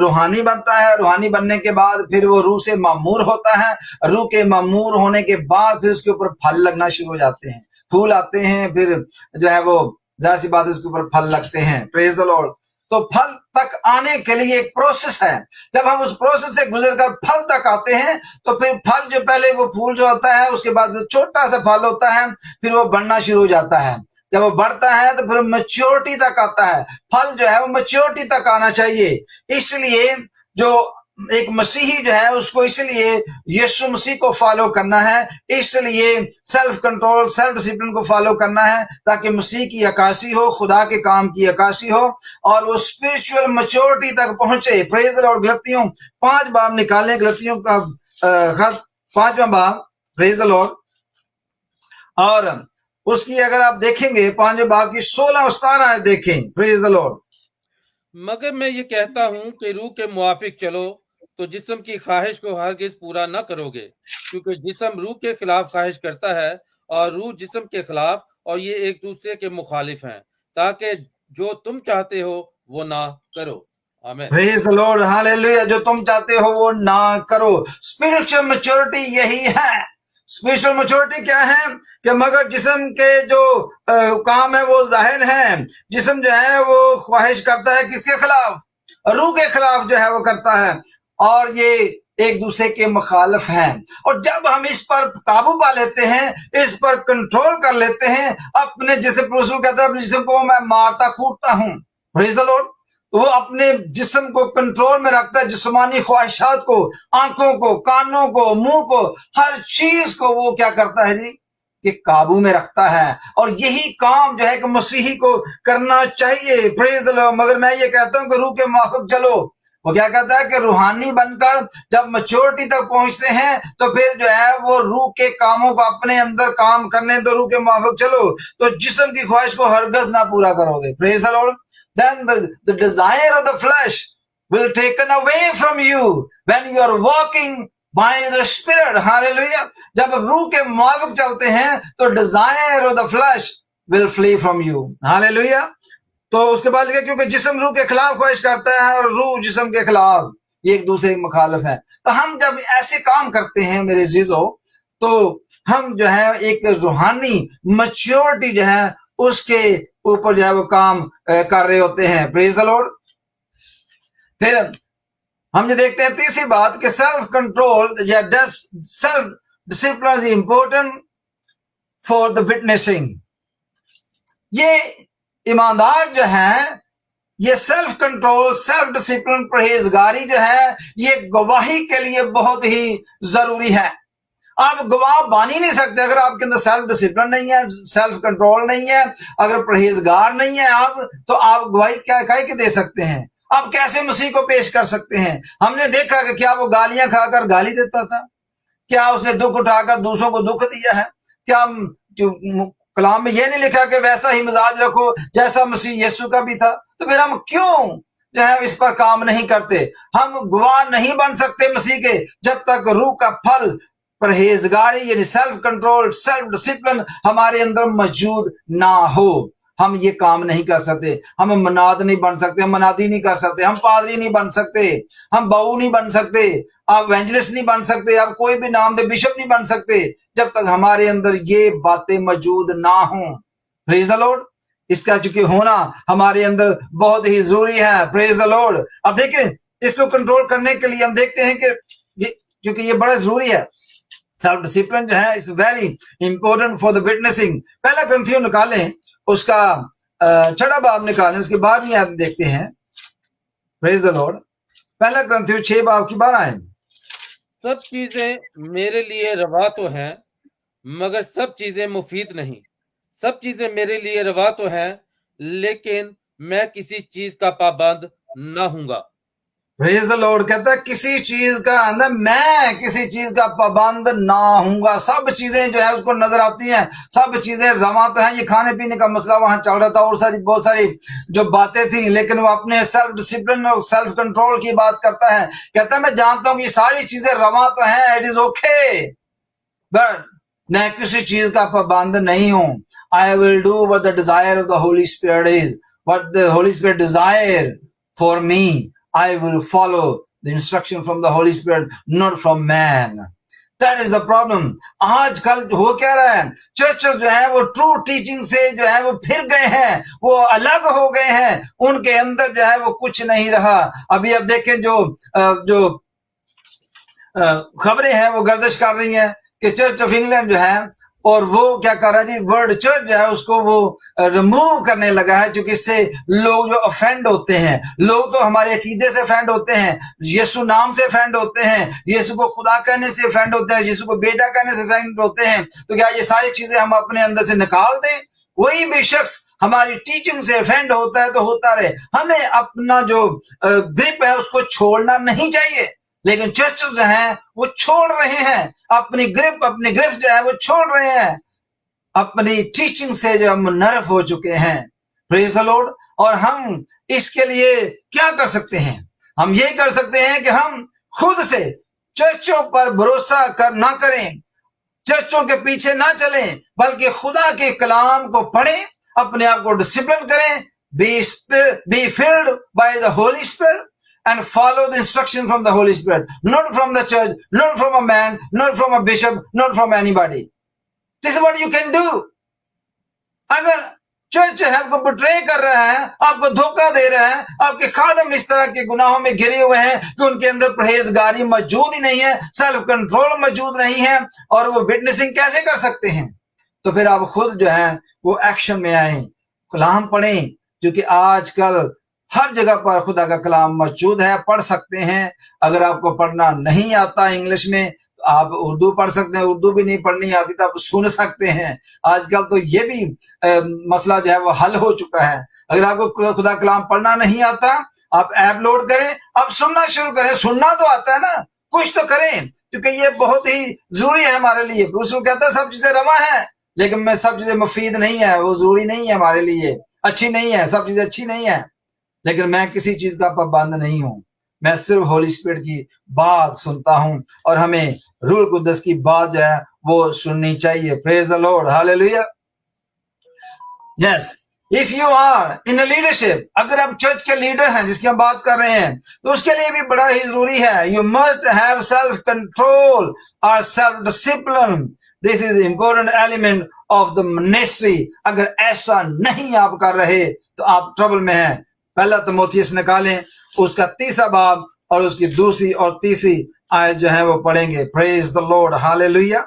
روحانی بنتا ہے، روحانی بننے کے بعد پھر وہ روح سے معمور ہوتا ہے، روح کے معمور ہونے کے بعد پھر اس کے اوپر پھل لگنا شروع ہو جاتے ہیں، پھول آتے ہیں، پھر جو ہے وہ ظاہر سی بات اس کے اوپر پھل لگتے ہیں. پریز دی لارڈ. تو پھل تک آنے کے لیے ایک پروسیس ہے. جب ہم اس پروسیس سے گزر کر پھل تک آتے ہیں تو پھر پھل جو پہلے وہ پھول جو ہوتا ہے، اس کے بعد چھوٹا سا پھل ہوتا ہے، پھر وہ بڑھنا شروع ہو جاتا ہے. جب وہ بڑھتا ہے تو پھر میچورٹی تک آتا ہے. پھل جو ہے وہ میچورٹی تک آنا چاہیے. اس لیے جو ایک مسیحی جو ہے اس کو اس لیے یسوع مسیح کو فالو کرنا ہے، اس لیے سیلف کنٹرول، سیلف ڈسپلن کو فالو کرنا ہے تاکہ مسیح کی عکاسی ہو، خدا کے کام کی عکاسی ہو اور وہ اسپرچل میچورٹی تک پہنچے. پریز دی لارڈ. گلتیوں 5 باب نکالیں، گلتیوں کا خط 5واں باب. پریز دی لارڈ. اور اس کی اگر آپ دیکھیں گے 5 باب کی 16 اور 17 دیکھیں. پریز دی لارڈ. مگر میں یہ کہتا ہوں کہ روح کے موافق چلو تو جسم کی خواہش کو ہرگز پورا نہ کرو گے، کیونکہ جسم روح کے خلاف خواہش کرتا ہے اور روح جسم کے خلاف، اور یہ ایک دوسرے کے مخالف ہیں، تاکہ جو تم چاہتے ہو وہ نہ کرو. آمین. پریز دی لارڈ. ہاللیلویہ. جو تم چاہتے ہو وہ نہ کرو. اسپرچل میچورٹی یہی ہے. اسپرچل میچورٹی کیا ہے کہ مگر جسم کے جو کام ہے وہ ظاہر ہیں. جسم جو ہے وہ خواہش کرتا ہے کس کے خلاف؟ روح کے خلاف جو ہے وہ کرتا ہے، اور یہ ایک دوسرے کے مخالف ہیں. اور جب ہم اس پر قابو پا لیتے ہیں، اس پر کنٹرول کر لیتے ہیں اپنے، جیسے رسول کہتا ہے اپنے جسم کو میں مارتا کوٹتا ہوں. پریز دی لارڈ. وہ اپنے جسم کو کنٹرول میں رکھتا ہے، جسمانی خواہشات کو، آنکھوں کو، کانوں کو، منہ کو، ہر چیز کو وہ کیا کرتا ہے جی کہ قابو میں رکھتا ہے. اور یہی کام جو ہے کہ مسیحی کو کرنا چاہیے. پریز دی لارڈ. مگر میں یہ کہتا ہوں کہ روح کے موافق چلو. وہ کیا کہتا ہے کہ روحانی بن کر جب میچورٹی تک پہنچتے ہیں تو پھر جو ہے وہ روح کے کاموں کو اپنے اندر کام کرنے دو، روح کے موافق چلو تو جسم کی خواہش کو ہرگز نہ پورا کرو گے. پریز دی lord. Then the desire of the flesh will taken away from you when you are walking by the Spirit. Hallelujah. जब रूह के मुताबिक चलते हैं तो desire of the flesh will flee from you. Hallelujah. तो उसके बाद लिखा क्योंकि जिस्म रूह के खिलाफ ख्वाहिश करता है और रूह जिस्म के खिलाफ, ये एक दूसरे के मुखालिफ है। तो हम जब ऐसे काम करते हैं मेरे अजीजों, तो हम जो है एक रूहानी मैच्योरिटी जो है उसके ऊपर जो है वो काम कर रहे होते हैं। Praise the Lord. फिर हम ये देखते हैं तीसरी बात कि सेल्फ कंट्रोल या self discipline is important for the witnessing. ये ईमानदार जो है, ये सेल्फ कंट्रोल, सेल्फ डिसिप्लिन, परहेजगारी जो है, ये गवाही के लिए बहुत ही जरूरी है। आप गवाह बन ही नहीं सकते अगर आपके अंदर सेल्फ डिसिप्लिन नहीं है, सेल्फ कंट्रोल नहीं है, अगर परहेजगार नहीं है आप, तो आप गवाही क्या के दे सकते हैं? आप कैसे मसीह को पेश कर सकते हैं? हमने देखा कि क्या वो गालियां खाकर गाली देता था? क्या उसने दुख उठाकर दूसरों को दुख दिया है? क्या कलाम में ये नहीं लिखा कि वैसा ही मिजाज रखो जैसा मसीह यीशु का भी था? तो फिर हम क्यों जो है इस पर काम नहीं करते? हम गवाह नहीं बन सकते मसीह के जब तक रूह का फल परहेजगारी यानी सेल्फ कंट्रोल, सेल्फ डिसिप्लिन हमारे अंदर मौजूद ना हो। हम ये काम नहीं कर सकते। हम मनाद नहीं बन सकते, हम मनादी नहीं कर सकते, हम पादरी नहीं बन सकते, हम बहू नहीं बन सकते, आप एवेंजलिस्ट नहीं बन सकते, आप कोई भी नाम दे बिशप नहीं बन सकते जब तक हमारे अंदर ये बातें मौजूद ना हो। Praise the Lord. इसका चूंकि होना हमारे अंदर बहुत ही जरूरी है। Praise the lord. अब देखें, इसको कंट्रोल करने के लिए हम देखते हैं कि क्योंकि ये बड़ा जरूरी है, सेल्फ डिसिप्लिन जो है is very important for the witnessing. पहला ग्रंथियों निकालें, उसका 6वां बाब निकालें, उसके बाद में आप देखते हैं। Praise the Lord. पहला ग्रंथियों 6 बाब की 12 है। सब चीजें मेरे लिए रवा तो हैं, मगर सब चीजें मुफीद नहीं। सब चीजें मेरे लिए रवा तो हैं, लेकिन मैं किसी चीज का पाबंद ना हूंगा। Praise the Lord. कहता है किसी चीज का अंदर मैं किसी चीज का पाबंद ना हूंगा। सब चीजें जो है उसको नजर आती हैं, सब चीजें रवा तो हैं। ये खाने पीने का मसला वहां चल रहा था और बहुत सारी जो बातें थी, लेकिन वो अपने सेल्फ डिसिप्लिन और सेल्फ कंट्रोल की बात करता है। कहता है मैं जानता हूं कि सारी चीजें रवा तो हैं, इट इज ओके, बट मैं किसी चीज का पाबंद नहीं हूं। I will do what the desire of the Holy spirit is, what the Holy spirit desire for me. I will follow the instruction from the Holy Spirit, not from man. That is the problem. आजकल हो क्या रहा है, churches जो है वो true teaching से जो है वो फिर गए हैं, वो अलग हो गए हैं, उनके अंदर जो है वो कुछ नहीं रहा। अभी अब देखें जो खबरें हैं वो गर्दिश कर रही हैं कि चर्च ऑफ इंग्लैंड जो है, और वो क्या कर रहा है जी, वर्ड चर्च जो है उसको वो रिमूव करने लगा है, क्योंकि इससे लोग जो ऑफेंड होते हैं, लोग तो हमारे अकीदे से ऑफेंड होते हैं, यीशु नाम से ऑफेंड होते हैं, यीशु को खुदा कहने से ऑफेंड होते हैं, यीशु को बेटा कहने से ऑफेंड होते हैं। तो क्या ये सारी चीजें हम अपने अंदर से निकाल दें? कोई भी शख्स हमारी टीचिंग से ऑफेंड होता है तो होता रहे, हमें अपना जो ग्रिप है उसको छोड़ना नहीं चाहिए। लेकिन चर्च जो है वो छोड़ रहे हैं अपनी ग्रिप जो है वो छोड़ रहे हैं, अपनी टीचिंग से जो हम नर्व हो चुके हैं। Praise the Lord. और हम इसके लिए क्या कर सकते हैं? हम ये कर सकते हैं कि हम खुद से चर्चों पर भरोसा ना करें, चर्चों के पीछे ना चलें, बल्कि खुदा के कलाम को पढ़ें, अपने आप को डिसिप्लिन करें, be filled by the Holy spirit and follow the instruction from the Holy Spirit, not from the church, not from a man, not from a bishop, not from anybody. This is what you can do. अगर church जो है आपको betray कर रहा है, आपको धोखा दे रहा है, आपके खादम इस तरह के गुनाहों में गिरे हुए हैं कि उनके अंदर परहेजगारी मौजूद ही नहीं है, सेल्फ कंट्रोल मौजूद नहीं है, और वो विटनेसिंग कैसे कर सकते हैं? तो फिर आप खुद जो है वो एक्शन में आए, कलाम पढ़ें, क्योंकि आजकल हर जगह पर खुदा का कलाम मौजूद है, पढ़ सकते हैं। अगर आपको पढ़ना नहीं आता इंग्लिश में तो आप उर्दू पढ़ सकते हैं, उर्दू भी नहीं पढ़नी आती तो आप सुन सकते हैं। आजकल तो ये भी मसला जो है वो हल हो चुका है। अगर आपको खुदा कलाम पढ़ना नहीं आता, आप ऐप लोड करें, आप सुनना शुरू करें। सुनना तो आता है ना, कुछ तो करें, क्योंकि ये बहुत ही जरूरी है हमारे लिए। दूसरों कहता है सब चीजें रवा है, लेकिन मैं सब चीजें मुफीद नहीं है, वो जरूरी नहीं है हमारे लिए, अच्छी नहीं है, सब चीजें अच्छी नहीं है, लेकिन मैं किसी चीज का पाबंद नहीं हूं। मैं सिर्फ होली स्पिरिट की बात सुनता हूं और हमें रूह कुद्दस की बात जो है वो सुननी चाहिए। Praise the Lord, hallelujah. Yes, if you are in a leadership, अगर आप चर्च के लीडर हैं जिसकी हम बात कर रहे हैं, तो उसके लिए भी बड़ा ही जरूरी है, you must have self control और self discipline. This is important element of the ministry. अगर ऐसा नहीं आप कर रहे तो आप ट्रबल में हैं। पहला तीमुथियुस निकालें, उसका 3 बाब और उसकी 2 और 3 आयत जो है वो पढ़ेंगे। Praise the Lord, hallelujah.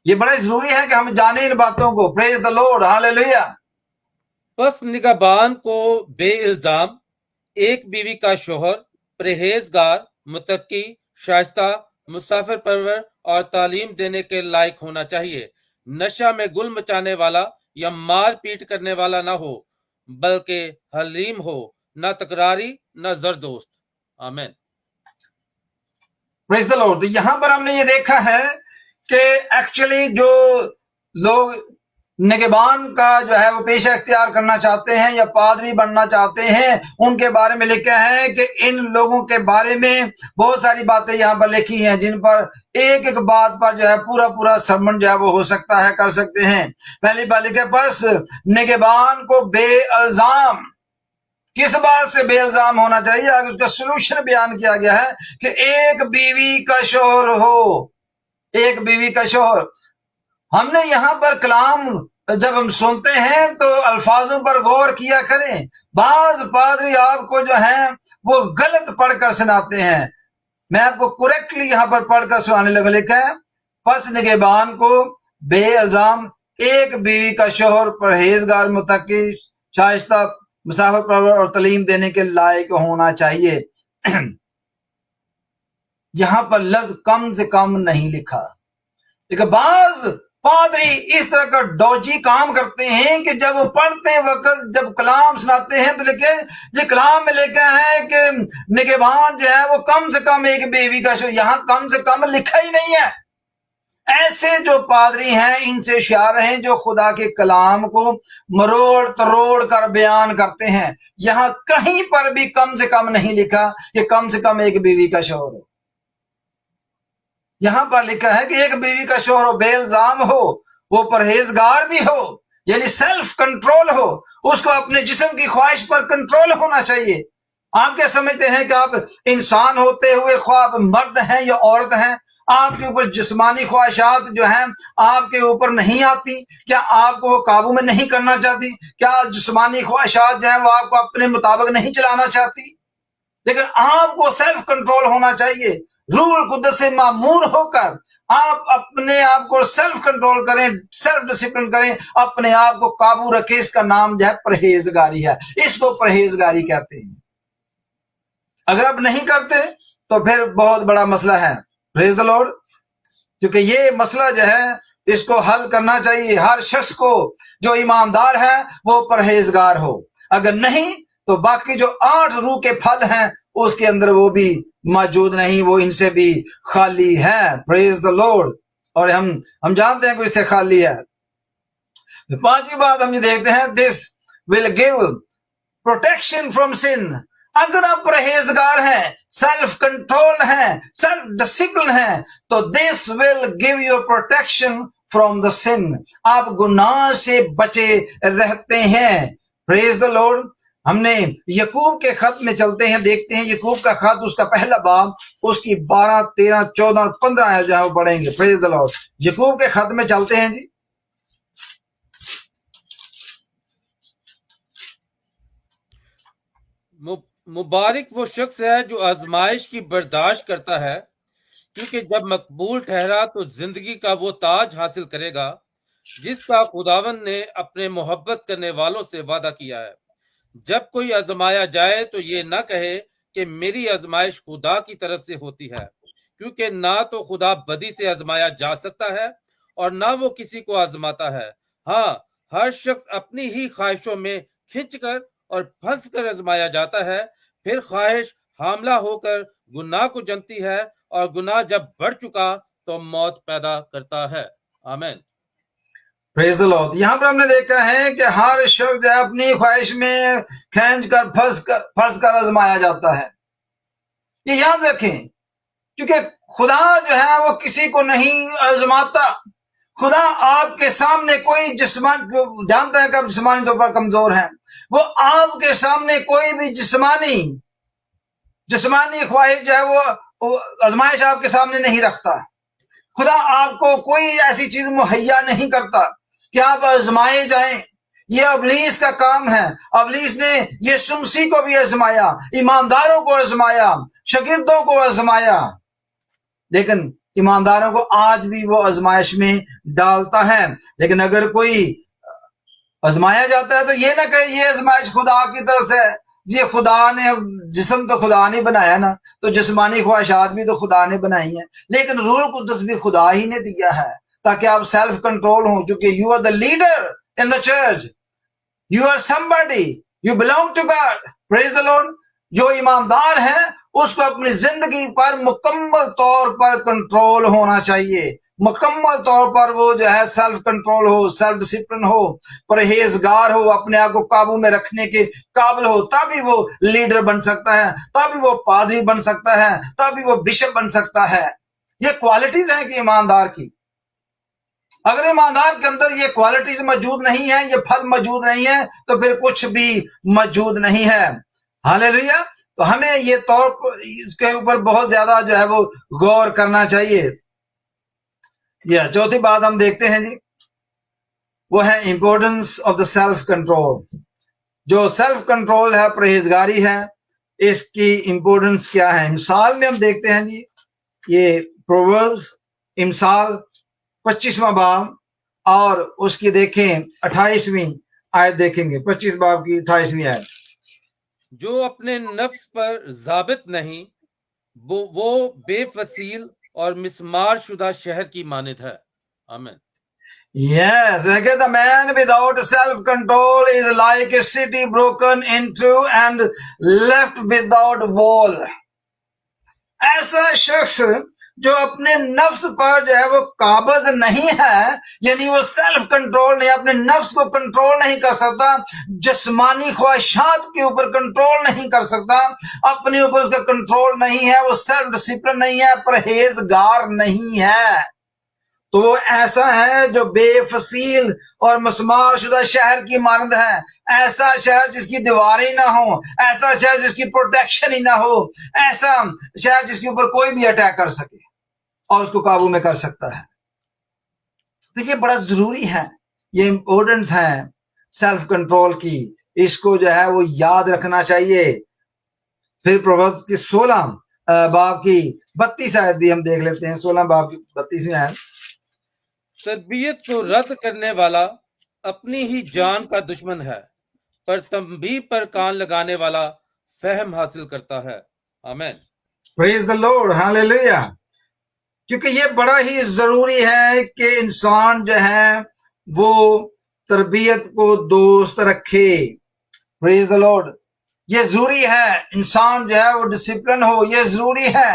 ये बड़ा जरूरी है कि हम जाने इन बातों को। Praise the Lord, hallelujah. बस निगहबान को बेइल्जाम, एक बीवी का शोहर, परहेजगार, मुत्तकी, शाइस्ता, मुसाफिर परवर और तालीम देने के लायक होना चाहिए। नशा में गुल मचाने वाला या मार पीट करने वाला ना हो, बल्कि हलीम हो, ना तकरारी, ना जरदोस्त। आमीन। Praise the Lord. यहां पर हमने ये देखा है कि एक्चुअली जो लोग निगहबान का जो है वो पेशा इख्तियार करना चाहते हैं या पादरी बनना चाहते हैं, उनके बारे में लिखा है कि इन लोगों के बारे में बहुत सारी बातें यहाँ पर लिखी हैं, जिन पर एक एक बात पर जो है पूरा पूरा सरमन जो है वो हो सकता है, कर सकते हैं। पहली बात लिखे, बस निगहबान को बेइल्जाम, किस बात से बेइल्जाम होना चाहिए? आगे उसका सोल्यूशन बयान किया गया है कि एक बीवी का शोहर हो, एक बीवी का शोहर। हमने यहाँ पर कलाम जब हम सुनते हैं तो अल्फाजों पर गौर किया करें। बाज पादरी आपको जो है वो गलत पढ़कर सुनाते हैं। मैं आपको करेक्टली यहाँ पर पढ़कर सुनाने लगा। लिखा है, पस निगहबान को बेइल्जाम, एक बीवी का शोहर, परहेजगार, मुत्तकी, शाइस्ता, मुसाफिर परवर और तालीम देने के लायक होना चाहिए। यहां पर लफ्ज कम से कम नहीं लिखा। लेकिन बाज पादरी इस तरह का डोजी काम करते हैं कि जब वो पढ़ते वक्त जब कलाम सुनाते हैं तो लिखे, जो कलाम में लिखा है कि निगहबान जो है वो कम से कम एक बीवी का शोहर, यहां कम से कम लिखा ही नहीं है। ऐसे जो पादरी हैं इनसे होशियार हैं जो खुदा के कलाम को मरोड़ तरोड़ कर बयान करते हैं। यहां कहीं पर भी कम से कम नहीं लिखा कि कम से कम एक बीवी का शोहर हो। यहां पर लिखा है कि एक बीवी का शोहर हो, बेइल्जाम हो, वो परहेजगार भी हो, यानी सेल्फ कंट्रोल हो, उसको अपने जिस्म की ख्वाहिश पर कंट्रोल होना चाहिए। आप क्या समझते हैं कि आप इंसान होते हुए ख्वाब मर्द हैं या औरत हैं, आपके ऊपर जिस्मानी ख्वाहिशात जो हैं आपके ऊपर नहीं आती? क्या आपको काबू में नहीं करना चाहती? क्या जिस्मानी ख्वाहिशात जो हैं वो आपको अपने मुताबिक नहीं चलाना चाहती? लेकिन आपको सेल्फ कंट्रोल होना चाहिए। रूह कुद्दस से मामूर होकर आप अपने आप को सेल्फ कंट्रोल करें, सेल्फ डिसिप्लिन करें, अपने आप को काबू रखें। इसका नाम जो है परहेजगारी है। इसको परहेजगारी कहते हैं। अगर आप नहीं करते तो फिर बहुत बड़ा मसला है। Praise the Lord. क्योंकि ये मसला जो है इसको हल करना चाहिए। हर शख्स को जो ईमानदार है वो परहेजगार हो। अगर नहीं तो बाकी जो 8 रूह के फल हैं उसके अंदर वो भी मौजूद नहीं, वो इनसे भी खाली है। Praise the Lord. और हम जानते हैं कि इससे खाली है। 5वीं बात हम ये देखते हैं, this will give protection from sin. अगर आप परहेजगार हैं, सेल्फ कंट्रोल हैं, सेल्फ डिसिप्लिन हैं, तो this will give you protection from the sin. आप गुनाह से बचे रहते हैं। Praise the lord. हमने यकूब के खत में चलते हैं, देखते हैं यकूब का खत, उसका पहला बाब, उसकी 12, 13, 14 और 15 आयत जो है वो पढ़ेंगे। Praise the Lord. यकूब के खत में चलते हैं जी। मुबारक वो शख्स है जो आजमाइश की बर्दाश्त करता है, क्योंकि जब मकबूल ठहरा तो जिंदगी का वो ताज हासिल करेगा जिसका खुदावन ने अपने मोहब्बत करने वालों से वादा किया है। जब कोई आजमाया जाए तो ये ना कहे कि मेरी आजमाइश खुदा की तरफ से होती है, क्योंकि ना तो खुदा बदी से आजमाया जा सकता है और ना वो किसी को आजमाता है। हाँ, हर शख्स अपनी ही ख्वाहिशों में खिंचकर और फंस कर आजमाया जाता है। फिर ख्वाहिश हामला होकर गुनाह को जनती है और गुनाह जब बढ़ चुका तो मौत पैदा करता है। आमीन। Praise the Lord. यहाँ पर हमने देखा है कि हर शख्स जो है अपनी ख्वाहिश में खींच कर फंस कर आजमाया जाता है। یہ یاد رکھیں، کیونکہ خدا جو ہے وہ کسی کو نہیں آزماتا. خدا آپ کے سامنے کوئی جانتا ہے کہ آپ جسمانی طور پر کمزور ہیں، وہ آپ کے سامنے کوئی بھی جسمانی خواہش جو ہے وہ آزمائش آپ کے سامنے نہیں رکھتا. خدا آپ کو کوئی ایسی چیز مہیا نہیں کرتا کہ آپ آزمائے جائیں. یہ ابلیس کا کام ہے. ابلیس نے یہ شمسی کو بھی آزمایا، ایمانداروں کو آزمایا، شاگردوں کو آزمایا، لیکن ایمانداروں کو آج بھی وہ آزمائش میں ڈالتا ہے. لیکن اگر کوئی آزمایا جاتا ہے تو یہ نہ کہ یہ آزمائش خدا کی طرف سے، جی خدا نے جسم تو خدا نے بنایا نا، تو جسمانی خواہشات بھی تو خدا نے بنائی ہیں، لیکن روح القدس بھی خدا ہی نے دیا ہے تاکہ آپ سیلف کنٹرول ہوں. کیونکہ you are the leader in the church, you are somebody, you belong to God. Praise the Lord. جو ایماندار ہے اس کو اپنی زندگی پر مکمل طور پر کنٹرول ہونا چاہیے، مکمل طور پر وہ جو ہے سیلف کنٹرول ہو، سیلف ڈسپلن ہو، پرہیزگار ہو، اپنے آپ کو قابو میں رکھنے کے قابل ہو، تبھی وہ لیڈر بن سکتا ہے، تبھی وہ پادری بن سکتا ہے، تبھی وہ بشپ بن سکتا ہے. یہ کوالٹیز ہیں کہ ایماندار کی. اگر ایماندار کے اندر یہ کوالٹیز موجود نہیں ہیں، یہ پھل موجود نہیں ہے، تو پھر کچھ بھی موجود نہیں ہے. ہاللیلویا. تو ہمیں یہ طور اس کے اوپر بہت زیادہ جو ہے وہ غور کرنا چاہیے. چوتھی بات ہم دیکھتے ہیں جی، وہ ہے importance of the self control. جو سیلف کنٹرول ہے، پرہیزگاری ہے، اس کی امپورٹنس کیا ہے. مثال میں ہم دیکھتے ہیں جی، یہ پرووربس امثال 25واں باب اور اس کی دیکھیں 28ویں آیت دیکھیں گے. 25 باب کی 28ویں آیت. جو اپنے نفس پر ضابط نہیں وہ بے فصیل اور مسمار شدہ شہر کی مانند ہے. آمین. Yes, the man without self-control is like a city broken into and left without wall. ایسا شخص جو اپنے نفس پر جو ہے وہ قابض نہیں ہے، یعنی وہ سیلف کنٹرول نہیں، اپنے نفس کو کنٹرول نہیں کر سکتا، جسمانی خواہشات کے اوپر کنٹرول نہیں کر سکتا، اپنے اوپر اس کا کنٹرول نہیں ہے، وہ سیلف ڈسپلن نہیں ہے، پرہیزگار نہیں ہے، تو وہ ایسا ہے جو بے فصیل اور مسمار شدہ شہر کی مانند ہے. ایسا شہر جس کی دیواریں نہ ہو، ایسا شہر جس کی پروٹیکشن ہی نہ ہو، ایسا شہر جس کے اوپر کوئی بھی اٹیک کر سکے اور اس کو قابو میں کر سکتا ہے. دیکھیے بڑا ضروری ہے، یہ امپورٹنس ہے سیلف کنٹرول کی، اس کو جو ہے وہ یاد رکھنا چاہیے. پھر پرووربس کی 16 باب کی 32 آیت بھی ہم دیکھ لیتے ہیں. 16 باب کی 32ویں آیت. تربیت کو رد کرنے والا اپنی ہی جان کا دشمن ہے، پر تنبیہ پر کان لگانے والا فہم حاصل کرتا ہے. آمین. Praise the Lord. Hallelujah. کیونکہ یہ بڑا ہی ضروری ہے کہ انسان جو ہے وہ تربیت کو دوست رکھے. Praise the Lord. یہ ضروری ہے انسان جو ہے وہ ڈسپلن ہو، یہ ضروری ہے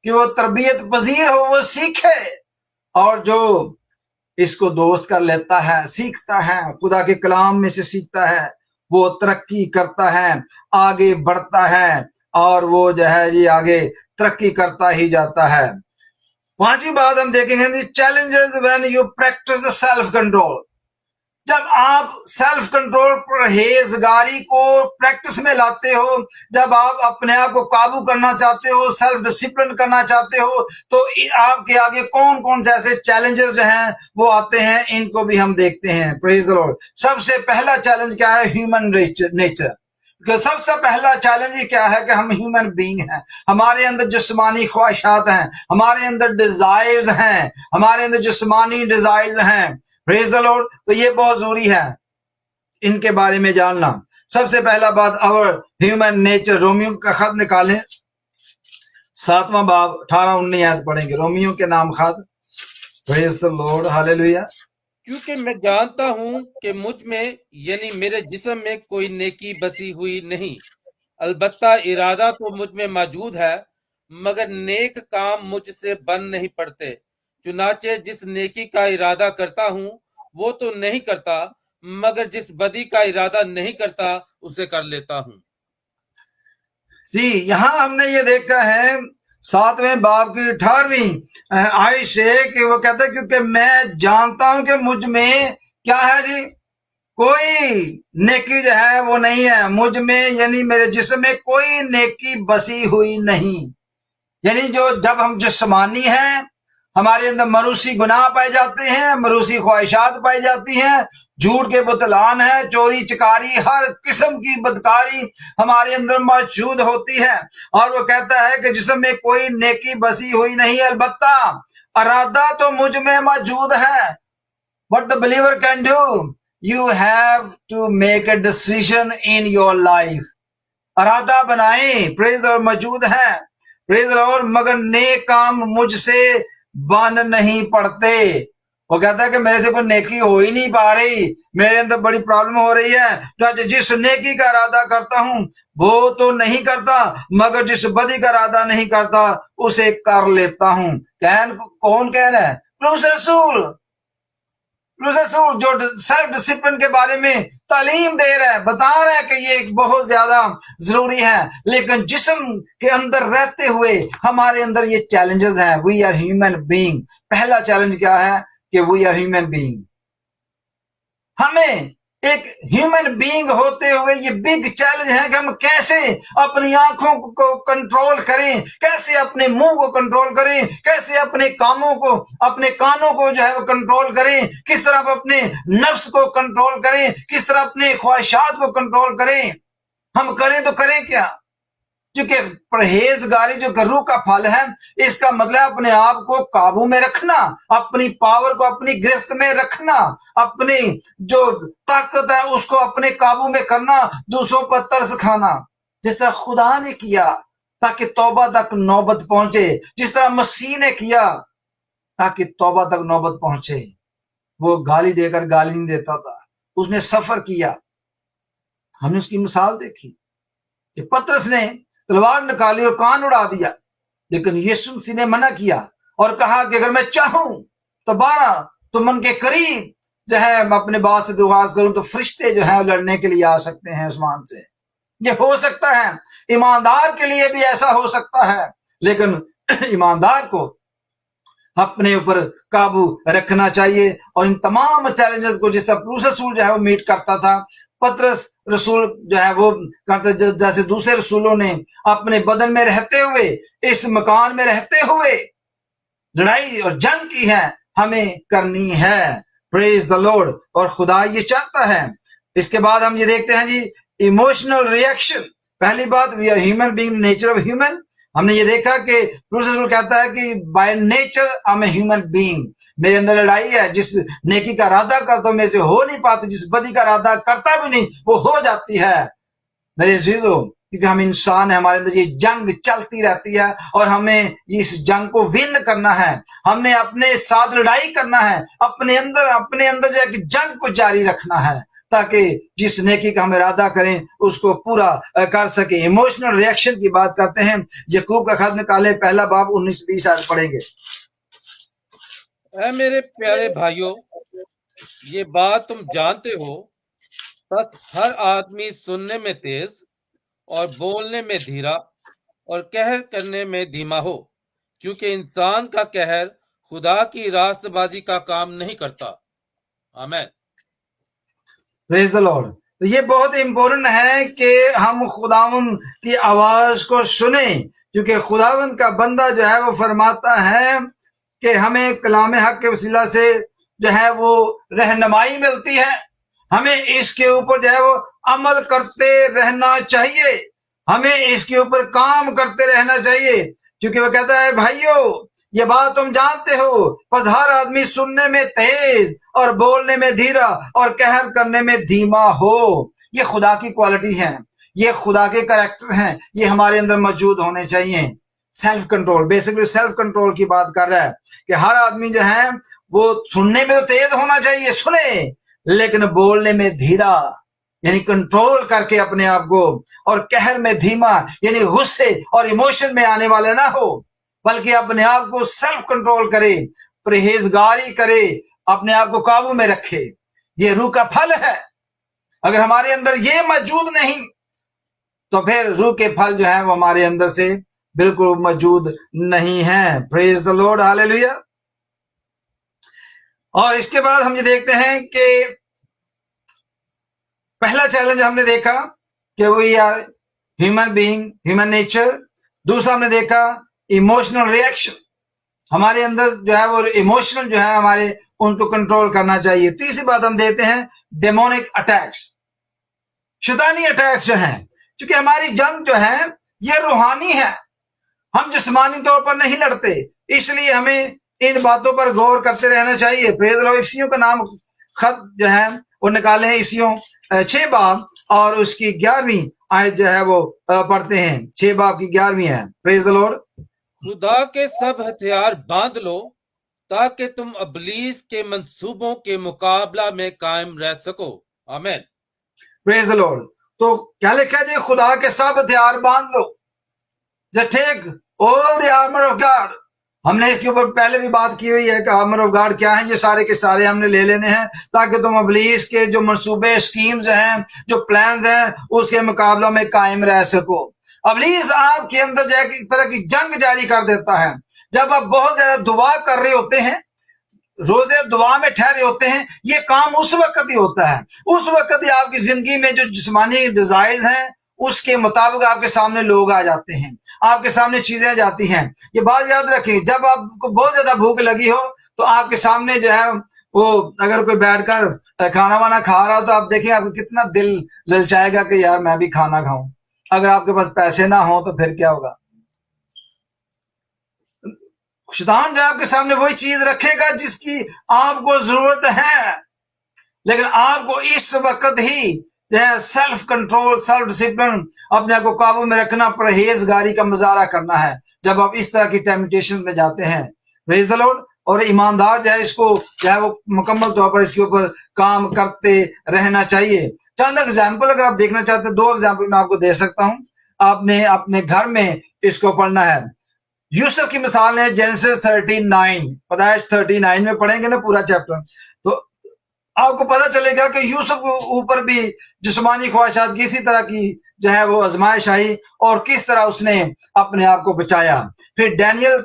کہ وہ تربیت پذیر ہو، وہ سیکھے، اور جو اس کو دوست کر لیتا ہے، سیکھتا ہے، خدا کے کلام میں سے سیکھتا ہے، وہ ترقی کرتا ہے، آگے بڑھتا ہے، اور وہ جو ہے یہ آگے ترقی کرتا ہی جاتا ہے. 5ویں بات ہم دیکھیں گے، challenges when you practice the self control. جب آپ سیلف کنٹرول پرہیزگاری کو پریکٹس میں لاتے ہو، جب آپ اپنے آپ کو قابو کرنا چاہتے ہو، سیلف ڈسپلن کرنا چاہتے ہو، تو آپ کے آگے کون کون سے ایسے چیلنجز جو ہیں وہ آتے ہیں، ان کو بھی ہم دیکھتے ہیں. پریز دی لارڈ. سب سے پہلا چیلنج کیا ہے؟ Human nature. سب سے پہلا چیلنج یہ کیا ہے کہ ہم ہیومن بینگ ہیں، ہمارے اندر جسمانی خواہشات ہیں، ہمارے اندر ڈیزائرز ہیں، ہمارے اندر جسمانی ڈیزائرز ہیں. پریز دی لارڈ. تو یہ بہت ضروری ہے ان کے بارے میں جاننا. سب سے پہلا بات اور ہیومن نیچر. رومیو کا خط نکالیں، 7واں باب 18-19 آیت پڑھیں گے. رومیو کے نام خط. پریز دی لارڈ. ہاللیلویا. کیونکہ میں جانتا ہوں کہ مجھ میں یعنی میرے جسم میں کوئی نیکی بسی ہوئی نہیں، البتہ ارادہ تو مجھ میں موجود ہے، مگر نیک کام مجھ سے بن نہیں پڑتے. چنانچہ جس نیکی کا ارادہ کرتا ہوں وہ تو نہیں کرتا، مگر جس بدی کا ارادہ نہیں کرتا اسے کر لیتا ہوں. جی یہاں ہم نے یہ دیکھا ہے 7ویں باب کی 18ویں آیت سے کہ وہ کہتا ہے کیونکہ میں جانتا ہوں کہ مجھ میں کیا ہے جی، کوئی نیکی جو ہے وہ نہیں ہے مجھ میں، یعنی میرے جسم میں کوئی نیکی بسی ہوئی نہیں. یعنی جب ہم جسمانی ہیں ہمارے اندر مروسی گناہ پائے جاتے ہیں، مروسی خواہشات پائی جاتی ہیں، جھوٹ کے بتلان ہے، چوری چکاری، ہر قسم کی بدکاری ہمارے اندر موجود ہوتی ہے. اور وہ کہتا ہے کہ جسم میں کوئی نیکی بسی ہوئی نہیں، البتہ ارادہ تو مجھ میں موجود ہے. What the believer can do, you have to make a decision in your life. ارادہ بنائیں، پریز اور موجود ہے، پریز اور، مگر نیک کام مجھ سے بن نہیں پڑتے. وہ کہتا ہے کہ میرے سے کوئی نیکی ہو ہی نہیں پا رہی، میرے اندر بڑی پرابلم ہو رہی ہے. تو جس نیکی کا ارادہ کرتا ہوں وہ تو نہیں کرتا، مگر جس بدی کا ارادہ نہیں کرتا اسے کر لیتا ہوں. کون کہہ رہا ہے؟ پولس رسول جو سیلف ڈسپلن کے بارے میں تعلیم دے رہا ہے، بتا رہا ہے کہ یہ بہت زیادہ ضروری ہے. لیکن جسم کے اندر رہتے ہوئے ہمارے اندر یہ چیلنجز ہیں. We are human being. پہلا چیلنج کیا ہے کہ وی آر ہیومن بینگ. ہمیں ایک ہیومن بینگ ہوتے ہوئے یہ بگ چیلنج ہے کہ ہم کیسے اپنی آنکھوں کو کنٹرول کریں، کیسے اپنے منہ کو کنٹرول کریں، کیسے اپنے کاموں کو، اپنے کانوں کو جو ہے وہ کنٹرول کریں، کس طرح اپنے نفس کو کنٹرول کریں، کس طرح اپنے خواہشات کو کنٹرول کریں. ہم کریں تو کریں کیا؟ کیونکہ پرہیزگاری جو روح کا پھل ہے، اس کا مطلب اپنے آپ کو قابو میں رکھنا، اپنی پاور کو اپنی گرفت میں رکھنا، اپنی جو طاقت ہے اس کو اپنے قابو میں کرنا، دوسروں پر ترس کھانا جس طرح خدا نے کیا تاکہ توبہ تک نوبت پہنچے، جس طرح مسیح نے کیا تاکہ توبہ تک نوبت پہنچے. وہ گالی دے کر گالی نہیں دیتا تھا، اس نے سفر کیا. ہم نے اس کی مثال دیکھی کہ پترس نے تلوار نکالی اور کان اڑا دیا، لیکن یسوع مسیح نے منع کیا اور کہا کہ اگر میں چاہوں تو 12 تمن کے قریب جو ہے میں اپنے بات سے درخواست کروں تو فرشتے جو ہے لڑنے کے لیے آ سکتے ہیں آسمان سے. یہ ہو سکتا ہے، ایماندار کے لیے بھی ایسا ہو سکتا ہے، لیکن ایماندار کو اپنے اوپر قابو رکھنا چاہیے. اور ان تمام چیلنجز کو جس طرح پولس رسول جو ہے وہ میٹ کرتا تھا، پترس رسول جو ہے وہ کرتے، جیسے دوسرے رسولوں نے اپنے بدن میں رہتے ہوئے، اس مکان میں رہتے ہوئے لڑائی اور جنگ کی ہے، ہمیں کرنی ہے. پریز دا لارڈ. اور خدا یہ چاہتا ہے. اس کے بعد ہم یہ دیکھتے ہیں جی ایموشنل ریئیکشن. پہلی بات، we are human being, nature of human. ہم نے یہ دیکھا کہ پولس رسول کہتا ہے کہ by nature I am a human being. میرے اندر لڑائی ہے، جس نیکی کا ارادہ کرتا ہوں میں سے ہو نہیں پاتی، جس بدی کا ارادہ کرتا بھی نہیں وہ ہو جاتی ہے. میرے عزیزو، کیونکہ ہم انسان ہیں، ہمارے اندر یہ جنگ چلتی رہتی ہے اور ہمیں اس جنگ کو ون کرنا ہے. ہم نے اپنے ساتھ لڑائی کرنا ہے، اپنے اندر جو ہے کہ جنگ کو جاری رکھنا ہے تاکہ جس نیکی کا ہم ارادہ کریں اس کو پورا کر سکیں. ایموشنل ریئیکشن کی بات کرتے ہیں. یعقوب کا خط نکالے، پہلا باب 19-20 آیت پڑھیں گے. اے میرے پیارے بھائیوں، یہ بات تم جانتے ہو، بس ہر آدمی سننے میں تیز اور بولنے میں دھیرا اور قہر کرنے میں دھیما ہو، کیونکہ انسان کا قہر خدا کی راست بازی کا کام نہیں کرتا. آمین. پریز دی لارڈ. تو یہ بہت امپورٹنٹ ہے کہ ہم خداوند کی آواز کو سنیں، کیونکہ خداوند کا بندہ جو ہے وہ فرماتا ہے کہ ہمیں کلام حق کے وسیلہ سے جو ہے وہ رہنمائی ملتی ہے. ہمیں اس کے اوپر جو ہے وہ عمل کرتے رہنا چاہیے، ہمیں اس کے اوپر کام کرتے رہنا چاہیے، کیونکہ وہ کہتا ہے بھائیو یہ بات تم جانتے ہو، بس ہر آدمی سننے میں تیز اور بولنے میں دھیرا اور قہر کرنے میں دھیما ہو. یہ خدا کی کوالٹی ہے، یہ خدا کے کریکٹر ہیں، یہ ہمارے اندر موجود ہونے چاہیے. Self control, basically self control کی بات کر رہا ہے کہ ہر آدمی جو ہے وہ سننے میں تو تیز ہونا چاہیے، سنے، لیکن بولنے میں دھیرا، یعنی کنٹرول کر کے اپنے آپ کو، اور قہر میں دھیما، یعنی غصے اور ایموشن میں آنے والے نہ ہو، بلکہ اپنے آپ کو سیلف کنٹرول کرے، پرہیزگاری کرے، اپنے آپ کو قابو میں رکھے. یہ روح کا پھل ہے. اگر ہمارے اندر یہ موجود نہیں تو तो फिर रूह के फल जो है वो हमारे अंदर से बिल्कुल मौजूद नहीं है। Praise the Lord, hallelujah. और इसके बाद हम ये देखते हैं कि पहला चैलेंज हमने देखा कि we are human being, human nature. दूसरा हमने देखा इमोशनल रिएक्शन, हमारे अंदर जो है वो इमोशनल जो है हमारे उनको कंट्रोल करना चाहिए। तीसरी बात हम देखते हैं डेमोनिक अटैक्स, शैतानी अटैक्स जो हैं, क्योंकि हमारी जंग जो है ये रूहानी है, हम जिस्मानी तौर पर नहीं लड़ते, इसलिए हमें इन बातों पर गौर करते रहना चाहिए। Praise the Lord. इफिसियों का नाम खत जो है वो निकाले हैं, इफिसियों 6 बाब और उसकी 11वीं आयत जो है वो पढ़ते हैं। 6 बाब की 11वीं है। Praise the Lord. खुदा के सब हथियार बांध लो ताकि तुम इब्लीस के मंसूबों के मुकाबला में कायम रह सको। आमीन। Praise the Lord. तो क्या लिखा है जी? खुदा के सब हथियार बांध लो। Just take all the armor of God। हमने इसके ऊपर पहले भी बात की हुई है कि आर्मर ऑफ गॉड क्या है। ये सारे के सारे हमने ले लेने हैं ताकि तुम इब्लीस के जो मंसूबे, स्कीम्स हैं, जो प्लान्स हैं, उसके मुकाबला में कायम रह सको। इब्लीस आपके अंदर जो है एक तरह की जंग जारी कर देता है। जब आप बहुत ज्यादा दुआ कर रहे होते हैं, रोजे दुआ में ठहरे होते हैं, ये काम उस वक्त ही होता है। उस वक्त ही आपकी जिंदगी में जो जिस्मानी डिजायर्स हैं उसके मुताबिक आपके सामने लोग आ जाते हैं, आपके सामने चीजें आ जाती हैं। ये बात याद रखें, जब आपको बहुत ज्यादा भूख लगी हो तो आपके सामने जो है वो अगर कोई बैठकर खाना वाना खा रहा हो तो आप देखिए आपको कितना दिल ललचाएगा कि यार मैं भी खाना खाऊं। अगर आपके पास पैसे ना हो तो फिर क्या होगा? शैतान जो आपके सामने वही चीज रखेगा जिसकी आपको जरूरत है, लेकिन आपको इस वक्त ही जो है सेल्फ कंट्रोल, सेल्फ डिसिप्लिन, अपने आप को काबू में रखना, परहेजगारी का मुजाहरा करना है जब आप इस तरह की टेम्पटेशन में जाते हैं। Praise the Lord. और ईमानदार जो है इसको जो है वो मुकम्मल तौर पर इसके ऊपर काम करते रहना चाहिए। चंद एग्जाम्पल अगर आप देखना चाहते हैं, 2 एग्जाम्पल मैं आपको दे सकता हूं। आपने अपने घर में इसको पढ़ना है। यूसुफ की मिसाल है जेनेसिस 39, पैदाइश 39 में पढ़ेंगे ना पूरा चैप्टर, तो आपको पता चलेगा कि यूसुफ के ऊपर भी जिस्मानी ख्वाहिशात की इसी तरह की जो है वो आजमाइश आई और किस तरह उसने अपने आप को बचाया। फिर डैनियल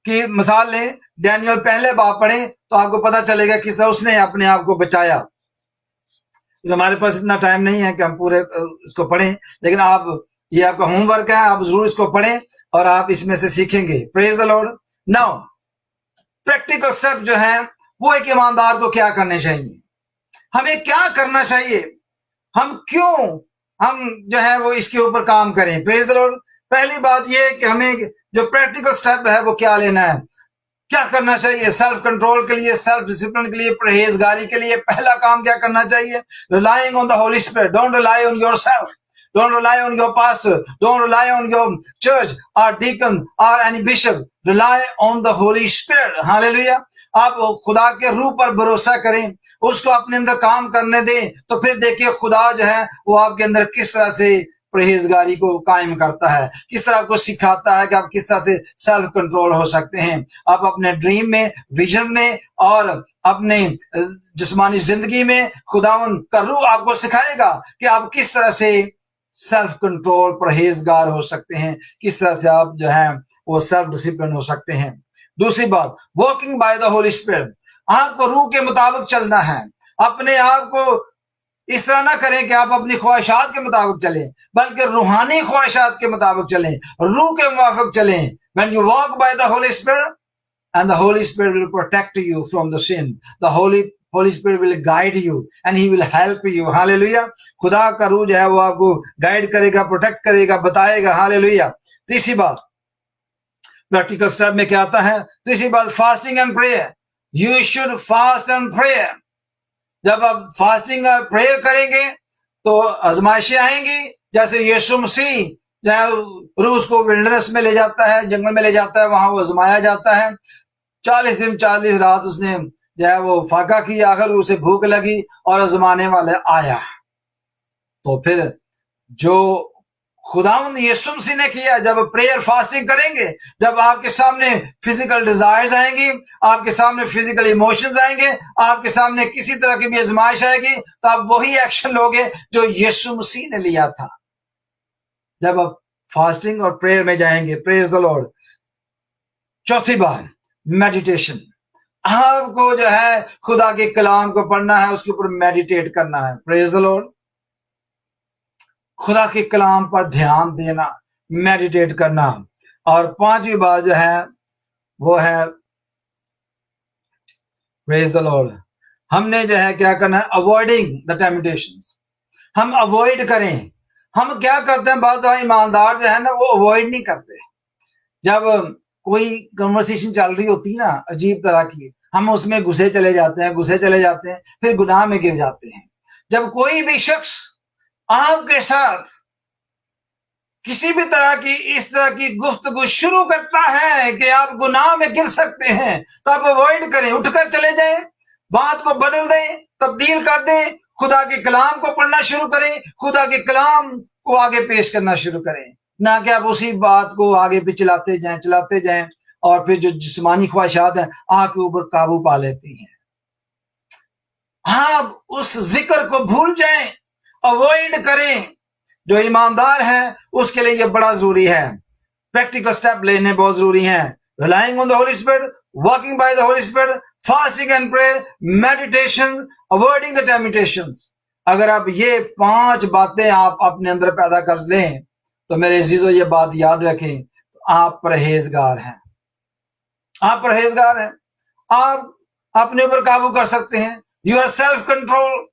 की मिसाल लें, डैनियल पहले बाब पढ़ें तो आपको पता चलेगा किस तरह उसने अपने आप को बचाया। तो हमारे पास इतना टाइम नहीं है कि हम पूरे इसको पढ़ें, लेकिन आप, ये आपका होमवर्क है, आप जरूर इसको पढ़ें और आप इसमें से सीखेंगे। Praise the Lord. Now practical step जो है वो एक ईमानदार को क्या करने चाहिए, हमें क्या करना चाहिए, हम क्यों हम जो है वो इसके ऊपर काम करें। Praise the Lord. पहली बात ये कि हमें जो प्रैक्टिकल स्टेप है वो क्या लेना है, क्या करना चाहिए सेल्फ कंट्रोल के लिए, सेल्फ डिसिप्लिन के लिए, परहेजगारी के लिए। पहला काम क्या करना चाहिए? Relying on the Holy spirit. Don't rely on yourself, don't rely on your pastor, don't rely on your church or deacon or any bishop, rely on the Holy Spirit। Hallelujah. आप खुदा के रूह पर भरोसा करें, उसको अपने अंदर काम करने दें, तो फिर देखिए खुदा जो है वो आपके अंदर किस तरह से परहेजगारी को कायम करता है, किस तरह आपको सिखाता है कि आप किस तरह से सेल्फ कंट्रोल हो सकते हैं। आप अपने ड्रीम में, विजन में और अपने जिस्मानी जिंदगी में खुदावन का रूह आपको सिखाएगा कि आप किस तरह से सेल्फ कंट्रोल, परहेजगार हो सकते हैं, किस तरह से आप जो है वो सेल्फ डिसिप्लिन हो सकते हैं। दूसरी बात, walking by the Holy spirit. आपको रूह के मुताबिक चलना है, अपने आप को इस तरह ना करें कि आप अपनी ख्वाहिशात के मुताबिक चलें, बल्कि रूहानी ख्वाहिशात के मुताबिक चलें, रूह के मुताबिक चलें। When you walk by the Holy Spirit, and the Holy Spirit will protect you from the sin, the Holy Spirit will guide you and he will help you। Hallelujah. खुदा का रूह जो है वो आपको गाइड करेगा, प्रोटेक्ट करेगा, बताएगा। हालेलुया। तीसरी बात, प्रैक्टिकल स्टेप में क्या आता है? तीसरी बात, fasting and prayer. You should fast and prayer. जब आप फास्टिंग और प्रेयर करेंगे तो आजमाइशें आएंगी, जैसे यीशु मसीह जो है रूस को विल्डरनेस में ले जाता है, जंगल में ले जाता है, वहां वो आजमाया जाता है। 40 दिन 40 रात उसने जो है वो फाका किया, आखिर उसे भूख लगी और आजमाने वाले आया। तो फिर जो खुदावंद यीशु मसीह ने किया, जब प्रेयर फास्टिंग करेंगे, जब आपके सामने फिजिकल डिजायर्स आएंगी, आपके सामने फिजिकल इमोशंस आएंगे, आपके सामने किसी तरह की भी आजमाइश आएगी, तो आप वही एक्शन लोगे जो यीशु मसीह ने लिया था। जब आप फास्टिंग और प्रेयर में जाएंगे, प्रेज द लॉर्ड। चौथी बात, मेडिटेशन। आपको जो है खुदा के कलाम को पढ़ना है, उसके ऊपर मेडिटेट करना है, प्रेज द लॉर्ड। खुदा के कलाम पर ध्यान देना, मेडिटेट करना। और पांचवी बात जो है वो है प्रेज द लॉर्ड, हमने जो है क्या करना है, अवॉइडिंग द टेम्पटेशंस। हम अवॉइड करें। हम क्या करते हैं, बहुत ईमानदार जो है ना वो अवॉइड नहीं करते। जब कोई कन्वर्सेशन चल रही होती है ना अजीब तरह की, हम उसमें घुसे चले जाते हैं, फिर गुनाह में गिर जाते हैं। जब कोई भी शख्स आपके साथ किसी भी तरह की इस तरह की गुफ्तगू शुरू करता है कि आप गुनाह में गिर सकते हैं, तो आप अवॉइड करें, उठकर चले जाएं, बात को बदल दें, तब्दील कर दें, खुदा के कलाम को पढ़ना शुरू करें, खुदा के कलाम को आगे पेश करना शुरू करें, ना कि आप उसी बात को आगे पे चलाते जाएं और फिर जो जिस्मानी ख्वाहिशात हैं आपके ऊपर काबू पा लेती हैं। आप उस जिक्र को भूल जाएं, अवॉइड करें। जो ईमानदार है उसके लिए ये बड़ा जरूरी है। प्रैक्टिकल स्टेप लेने बहुत जरूरी है। Relying on the Holy spirit, walking by the Holy Spirit, fasting and prayer, meditation, avoiding the temptations. अगर आप ये 5 बातें आप अपने अंदर पैदा कर लें तो मेरे अजीजों ये बात याद रखें, तो आप परहेजगार हैं। आप परहेजगार हैं, आप अपने ऊपर काबू कर सकते हैं। You are self control,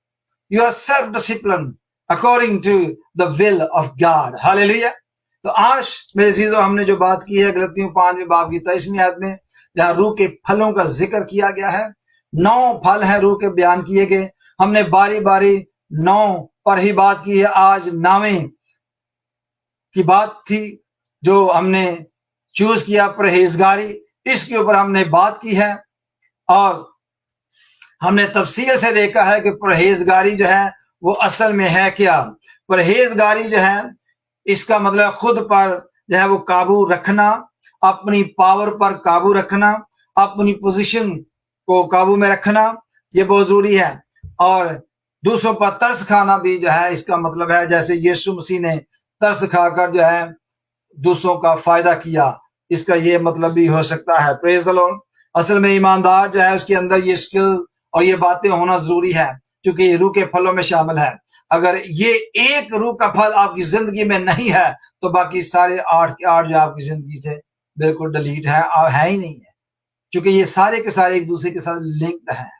you are self discipline according to the will of God. Hallelujah. तो आज मेरे अजीजों हमने जो बात की है गलतियों 5वें बाब की 23वीं आयत में, जहां रूह के फलों का जिक्र किया गया है। 9 फल हैं रूह के बयान किए गए। हमने बारी बारी 9 पर ही बात की है। आज 9वें की बात थी जो हमने चूज किया, परहेजगारी। इसके ऊपर हमने बात की है और हमने तफसील से देखा है कि परहेजगारी जो है वो असल में है क्या। परहेजगारी जो है इसका मतलब खुद पर जो है वो काबू रखना, अपनी पावर पर काबू रखना, अपनी पोजीशन को काबू में रखना, ये बहुत जरूरी है। और दूसरों पर तरस खाना भी जो है इसका मतलब है, जैसे यीशु मसीह ने तरस खाकर जो है दूसरों का फायदा किया, इसका ये मतलब भी हो सकता है। Praise the Lord. असल में ईमानदार जो है उसके अंदर ये स्किल और ये बातें होना जरूरी है, क्योंकि ये रूह के फलों में शामिल है। अगर ये एक रूह का फल आपकी जिंदगी में नहीं है तो बाकी सारे 8 के 8 जो आपकी जिंदगी से बिल्कुल डिलीट है ही नहीं है, क्योंकि ये सारे के सारे एक दूसरे के साथ लिंक्ड हैं।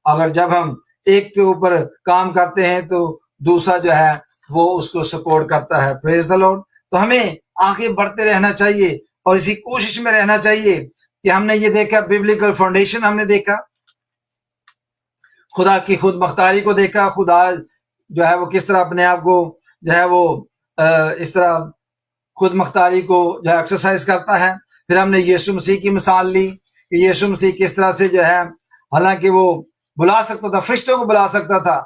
अगर जब हम एक के ऊपर काम करते हैं तो दूसरा जो है वो उसको सपोर्ट करता है। Praise the Lord. तो हमें आगे बढ़ते रहना चाहिए और इसी कोशिश में रहना चाहिए कि हमने ये देखा, बिब्लिकल फाउंडेशन हमने देखा, खुदा की खुद मख्तारी को देखा, खुदा जो है वो किस तरह अपने आप को जो है वो इस तरह खुद मख्तारी को जो है एक्सरसाइज करता है। फिर हमने यीशु मसीह की मिसाल ली कि यीशु मसीह किस तरह से जो है, हालांकि वो बुला सकता था, फरिश्तों को बुला सकता था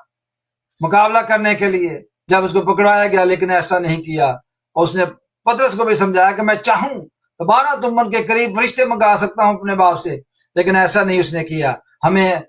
मुकाबला करने के लिए जब उसको पकड़ाया गया, लेकिन ऐसा नहीं किया। और उसने पतरस को भी समझाया कि मैं चाहूं तो 12 तुमन के करीब फरिश्ते मंगा सकता हूं अपने बाप से, लेकिन ऐसा नहीं उसने किया। हमें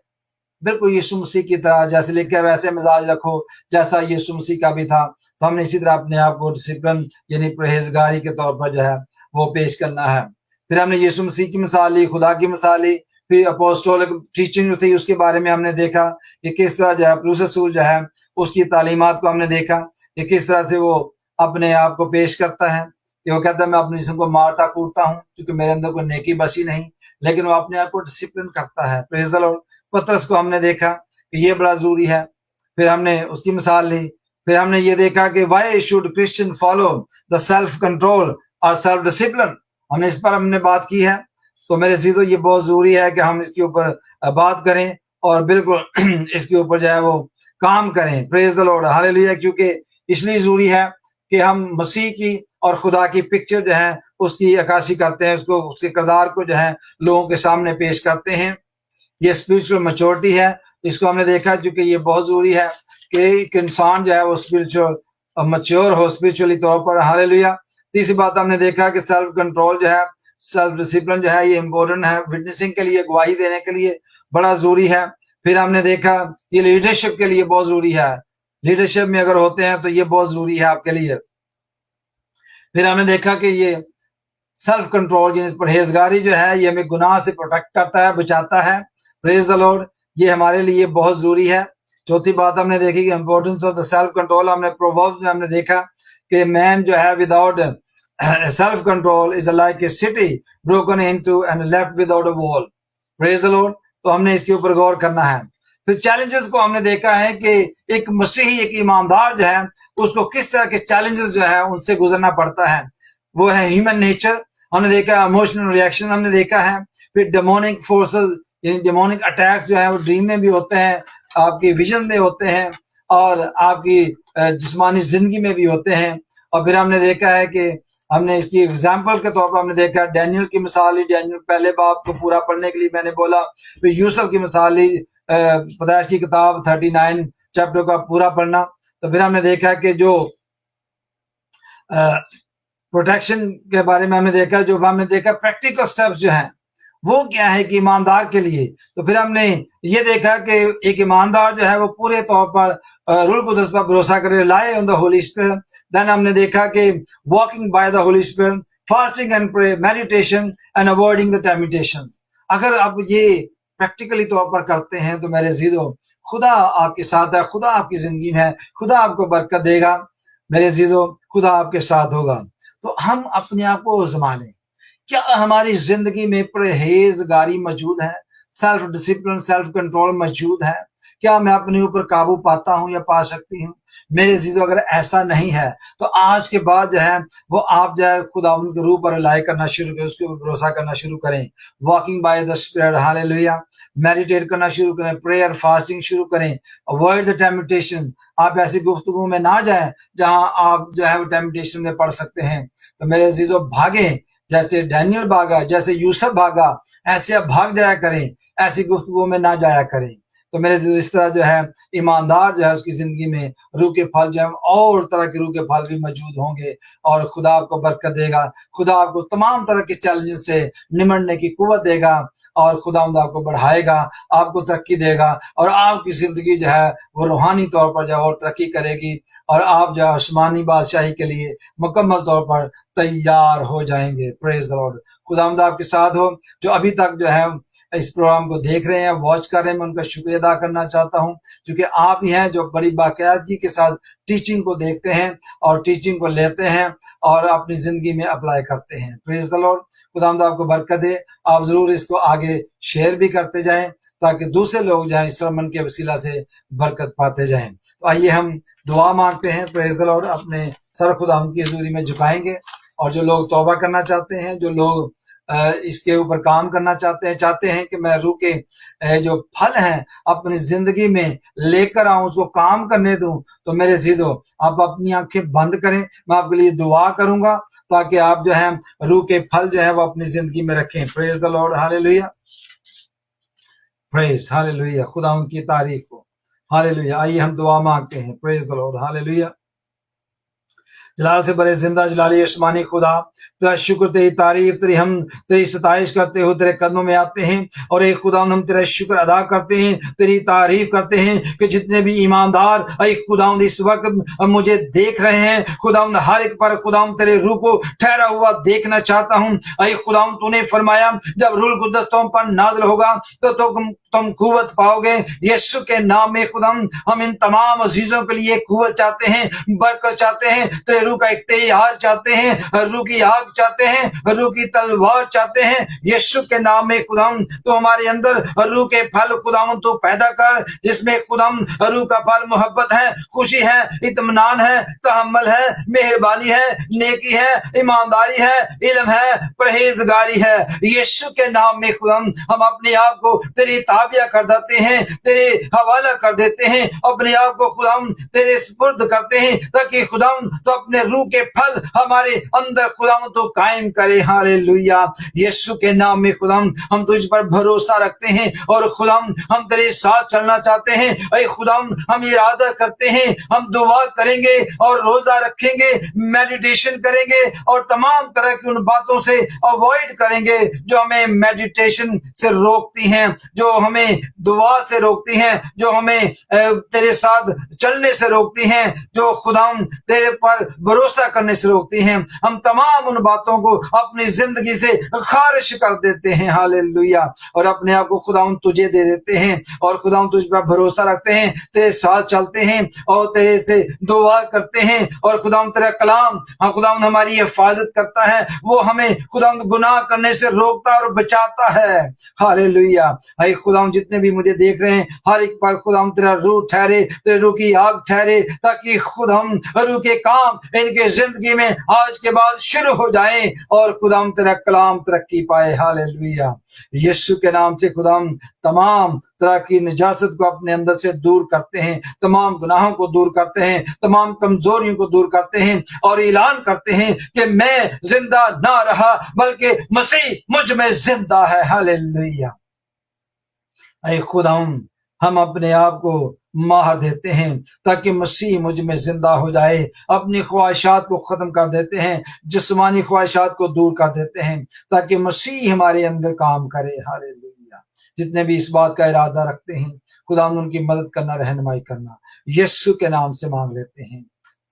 बिल्कुल यीशु मसीह की तरह जैसे लिखा है वैसे मिजाज रखो जैसा यीशु मसीह का भी था। तो हमने इसी तरह अपने आप को डिसिप्लिन यानी परहेजगारी के तौर पर जो है वो पेश करना है। फिर हमने यीशु मसीह की मिसाल ली, खुदा की मिसाल ली, फिर अपोस्टोलिक टीचिंग थी उसके बारे में हमने देखा कि किस तरह जो है पौलुस रसूल जो है उसकी तालीमात को हमने देखा कि किस तरह से वो अपने आप को पेश करता है कि वो कहता है मैं अपने जिस्म को मारता कूटता हूँ क्योंकि मेरे अंदर कोई नेकी बसी नहीं, लेकिन वो अपने आप को डिसिप्लिन करता है। Praise the Lord. पतरस को हमने देखा कि ये बड़ा जरूरी है, फिर हमने उसकी मिसाल ली। फिर हमने ये देखा कि why should Christian follow the self control और सेल्फ डिसिप्लिन, हमने इस पर हमने बात की है। तो मेरे अजीजों ये बहुत जरूरी है कि हम इसके ऊपर बात करें और बिल्कुल इसके ऊपर जो है वो काम करें। Praise the Lord, hallelujah. क्योंकि इसलिए जरूरी है कि हम मसीह की और खुदा की पिक्चर जो है उसकी अक्कासी करते हैं, उसको उसके किरदार को जो है लोगों के सामने पेश करते हैं। ये स्पिरिचुअल मैच्योरिटी है, इसको हमने देखा क्योंकि ये बहुत जरूरी है कि एक इंसान जो है वो स्पिरिचुअल मैच्योर हो स्पिरिचुअली तौर पर। हालेलुया। तीसरी बात हमने देखा कि सेल्फ कंट्रोल जो है, सेल्फ डिसिप्लिन जो है ये इम्पोर्टेंट है, विटनेसिंग के लिए, गवाही देने के लिए बड़ा जरूरी है। फिर हमने देखा ये लीडरशिप के लिए बहुत जरूरी है, लीडरशिप में अगर होते हैं तो ये बहुत जरूरी है आपके लिए। फिर हमने देखा कि ये सेल्फ कंट्रोल यानी परहेजगारी जो है ये हमें गुनाह से प्रोटेक्ट करता है, बचाता है। प्रेज द लॉर्ड, ये हमारे लिए बहुत जरूरी है। चौथी बात हमने देखी कि importance of the self control. हमने प्रोवर्ब्स में हमने देखा कि मैन जो है without self control is like a city broken into and left without a wall. Praise the Lord, तो हमने इसके ऊपर गौर करना है। फिर चैलेंजेस को हमने देखा है कि एक मसीही, एक ईमानदार जो है उसको किस तरह के चैलेंजेस जो है उनसे गुजरना पड़ता है। वो है ह्यूमन नेचर, हमने देखा इमोशनल रिएक्शन हमने देखा है। फिर डेमोनिक फोर्सेस यानी डेमोनिक अटैक्स जो है वो ड्रीम में भी होते हैं, आपकी विजन में होते हैं और आपकी जिस्मानी जिंदगी में भी होते हैं। और फिर हमने देखा है कि हमने इसकी एग्जाम्पल के तौर पर हमने देखा डैनियल की मिसाल ली। डैनियल पहले बाब को पूरा पढ़ने के लिए मैंने बोला। फिर यूसुफ की मिसाल ली, पैदाइश की किताब 39 चैप्टर का पूरा पढ़ना। तो फिर हमने देखा कि जो प्रोटेक्शन के बारे में हमने देखा, जो हमने देखा प्रैक्टिकल स्टेप्स जो हैं वो क्या है कि ईमानदार के लिए। तो फिर हमने ये देखा कि एक ईमानदार जो है वो पूरे तौर पर रूल कुदस पर भरोसा करे, rely on the Holy Spirit. Then हमने देखा कि walking by the Holy Spirit, fasting and pray, meditation and avoiding the temptations. अगर आप ये प्रैक्टिकली तौर पर करते हैं तो मेरे अजीजों खुदा आपके साथ है, खुदा आपकी जिंदगी में है, खुदा आपको बरकत देगा। मेरे अजीजों खुदा आपके साथ होगा। तो हम अपने आप को आजमा लें, क्या हमारी जिंदगी में परहेजगारी मौजूद है, सेल्फ डिसिप्लिन, सेल्फ कंट्रोल मौजूद है? क्या मैं अपने ऊपर काबू पाता हूं या पा सकती हूँ? मेरे अजीजों अगर ऐसा नहीं है तो आज के बाद जो है वो आप जो है खुदा के रूह पर रिलाई करना शुरू करें, उसके ऊपर भरोसा करना शुरू करें। Walking by the spirit, hallelujah, meditate करना शुरू करें, प्रेयर फास्टिंग शुरू करें, अवॉइड द टेम्पटेशन। आप ऐसी गुफ्तगू में ना जाएं जहां आप जो है वो टेम्पटेशन में पड़ सकते हैं। तो मेरे अजीजों भागें, जैसे डैनियल भागा, जैसे यूसुफ भागा, ऐसे आप भाग जाया करें, ऐसी गुफ्तगू में ना जाया करें। तो मेरे इस तरह जो है ईमानदार जो है उसकी जिंदगी में रूह के फल जो है और तरह के रूह के फल भी मौजूद होंगे और खुदा आपको बरकत देगा। खुदा आपको तमाम तरह के चैलेंजेस से निमटने की कुव्वत देगा और खुदा आपको बढ़ाएगा, आपको तरक्की देगा और आपकी जिंदगी जो है वो रूहानी तौर पर जो है और तरक्की करेगी और आप जो है आसमानी बादशाही के लिए मुकम्मल तौर पर तैयार हो जाएंगे। Praise the Lord. खुदा आपके साथ हो। जो अभी तक जो है इस प्रोग्राम को देख रहे हैं, वॉच कर रहे हैं, मैं उनका शुक्रिया अदा करना चाहता हूं, क्योंकि आप ही हैं जो बड़ी बाकायदगी के साथ टीचिंग को देखते हैं और टीचिंग को लेते हैं और अपनी जिंदगी में अप्लाई करते हैं। Praise the Lord. खुदा आपको बरकत दे। आप जरूर इसको आगे शेयर भी करते जाएं ताकि दूसरे लोग जो है इस सरमन के वसीला से बरकत पाते जाएं। तो आइए हम दुआ मांगते हैं। Praise the Lord. अपने सर खुदा की हजूरी में झुकाएंगे और जो लोग तौबा करना चाहते हैं, जो लोग इसके ऊपर काम करना चाहते हैं कि मैं रूह के जो फल हैं अपनी जिंदगी में लेकर आऊं, उसको काम करने दूं, तो मेरे अजीजों आप अपनी आंखें बंद करें। मैं आपके लिए दुआ करूंगा ताकि आप जो है रूह के फल जो है वो अपनी जिंदगी में रखें। Praise the Lord, hallelujah, praise, hallelujah, खुदा उनकी तारीफ हो, हालेलुया। आइए हम दुआ मांगते हैं। Praise the Lord, hallelujah. जलाल से बड़े जिंदा जलाली आसमानी खुदा, तेरा शुक्र, तेरी तारीफ, तेरी सताइश करते हो, तेरे कदमों में आते हैं और एक खुदा हम तेरा शुक्र अदा करते हैं, तेरी तारीफ करते हैं कि जितने भी ईमानदार एक खुदा इस वक्त मुझे देख रहे हैं, खुदा हर एक पर खुदा तेरे रूह को ठहरा हुआ देखना चाहता हूँ। एक खुदा तूने फरमाया जब रूह कुद्दस तुम पर नाज़िल होगा तो तुम कुव्वत पाओगे। यीशु के नाम में खुदा हम इन तमाम अजीजों के लिए कुव्वत चाहते हैं, बरकत चाहते हैं, तेरे रूह का इख्तियार चाहते हैं, रूह की आग चाहते हैं, रूह की तलवार चाहते हैं। यीशु के नाम में खुदा तो हमारे अंदर रूह के फल खुदा तो पैदा कर, जिसमें खुदा रूह का फल मोहब्बत है, खुशी है, इत्मीनान है, तहम्मुल है, मेहरबानी है, नेकी है, ईमानदारी है, इल्म है, परहेजगारी है। यीशु के नाम में खुदा हम अपने आप को तेरी ताबिया कर देते हैं, तेरे हवाला कर देते हैं, अपने आप को खुदा तेरे सुपुर्द करते हैं ताकि खुदा तो अपने रूह के फल हमारे अंदर खुदा तो कायम करे। हालेलुया। यीशु के नाम में खुदा हम तुझ पर भरोसा रखते हैं और खुदा हम तेरे साथ चलना चाहते हैं। ऐ खुदा हम इरादा करते हैं, हम दुआ करेंगे और रोजा रखेंगे, मेडिटेशन करेंगे और तमाम तरह की उन बातों से अवॉइड करेंगे जो हमें मेडिटेशन से रोकती हैं, जो हमें दुआ से रोकती हैं, जो हमें तेरे साथ चलने से रोकती हैं, जो खुदा तेरे पर भरोसा करने से रोकती हैं। हम तमाम उन बातों को अपनी जिंदगी से खारिज कर देते हैं, हालेलुया, और अपने आप को खुदावंद तुझे दे देते हैं और खुदावंद तुझ पर भरोसा रखते हैं, तेरे साथ चलते हैं और तेरे से दुआ करते हैं। और खुदावंद तेरा कलाम खुदावंद हमारी हिफाजत करता है, वो हमें खुदावंद गुनाह करने से रोकता और बचाता है, हालेलुया। ऐ खुदावंद जितने भी मुझे देख रहे हैं, हर एक पर खुदावंद तेरा रूह ठहरे, तेरे रूह की आग ठहरे, ताकि खुदावंद रूह के काम इनके जिंदगी में आज के बाद शुरू हो जाए और खुदावंद तेरा कलाम तरक्की पाए, हालेलुया। यीशु के नाम से खुदावंद तमाम तरह की निजासत को अपने अंदर से दूर करते हैं, तमाम गुनाहों को दूर करते हैं, तमाम कमजोरियों को दूर करते हैं और ऐलान करते हैं कि मैं जिंदा ना रहा बल्कि मसीह मुझ में जिंदा है, हालेलुया। ऐ खुदावंद हम अपने आप को मार देते हैं ताकि मसीह मुझ में जिंदा हो जाए, अपनी ख्वाहिशात को खत्म कर देते हैं, जिस्मानी ख्वाहिशात को दूर कर देते हैं ताकि मसीह हमारे अंदर काम करे, हालेलुया। जितने भी इस बात का इरादा रखते हैं खुदावंद उनकी मदद करना, रहनुमाई करना, यीशु के नाम से मांग लेते हैं,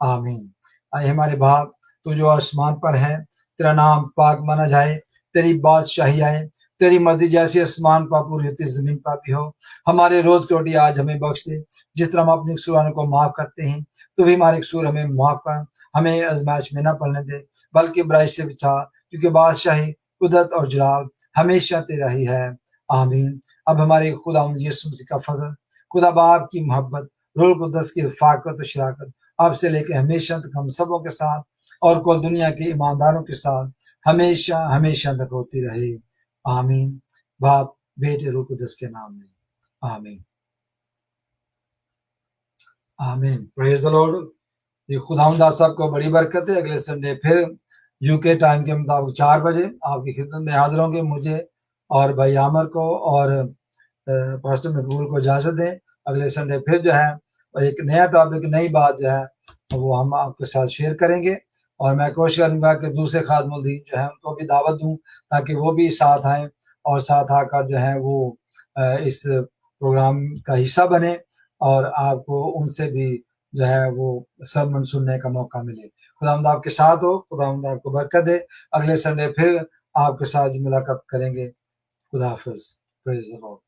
आमीन। आए हमारे बाप, तू जो आसमान पर है, तेरा नाम पाक माना जाए, तेरी बादशाही आए, तेरी मर्जी जैसी आसमान पर पूरी होती जमीन पर भी हो। हमारे रोज की रोटी आज हमें बख्श दे, जिस तरह हम अपने कसूरों को माफ करते हैं, तो भी हमारे कसूर हमें माफ कर, हमें आजमाइश में न पड़ने दे बल्कि बुराई से बचा, क्योंकि बादशाही, कुदरत और जलाल हमेशा तेरा ही है, आमीन। अब हमारे खुदावंद यीशु मसीह का फजल, खुदा बाप की मोहब्बत, रूह कुद्दस की रफ़ाकत और शराकत अब से लेकर हमेशा तक हम सबों के साथ और कुल दुनिया के ईमानदारों के साथ हमेशा हमेशा तक होती रहे, आमीन। बाप, बेटे, रूह कुद्दस के नाम में, आमीन, आमीन। Praise the Lord. ये खुदावंद आप सबको बड़ी बरकत है। अगले संडे फिर यूके टाइम के मुताबिक 4 बजे आपकी खिदमत में हाजिर होंगे। मुझे और भाई आमर को और पास्टर मकबूल को इजाजत दें। अगले संडे फिर जो है एक नया टॉपिक, नई बात जो है वो हम आपके साथ शेयर करेंगे और मैं कोशिश करूंगा कि दूसरे खादमुल दीन जो है उनको भी दावत दूं ताकि वो भी साथ आएं और साथ आकर जो है वो इस प्रोग्राम का हिस्सा बने और आपको उनसे भी जो है वो सरमन सुनने का मौका मिले। खुदावंद आपके साथ हो, खुदावंद आपको बरकत दे। अगले संडे फिर आपके साथ मुलाकात करेंगे। खुदा हाफिज। Praise the Lord.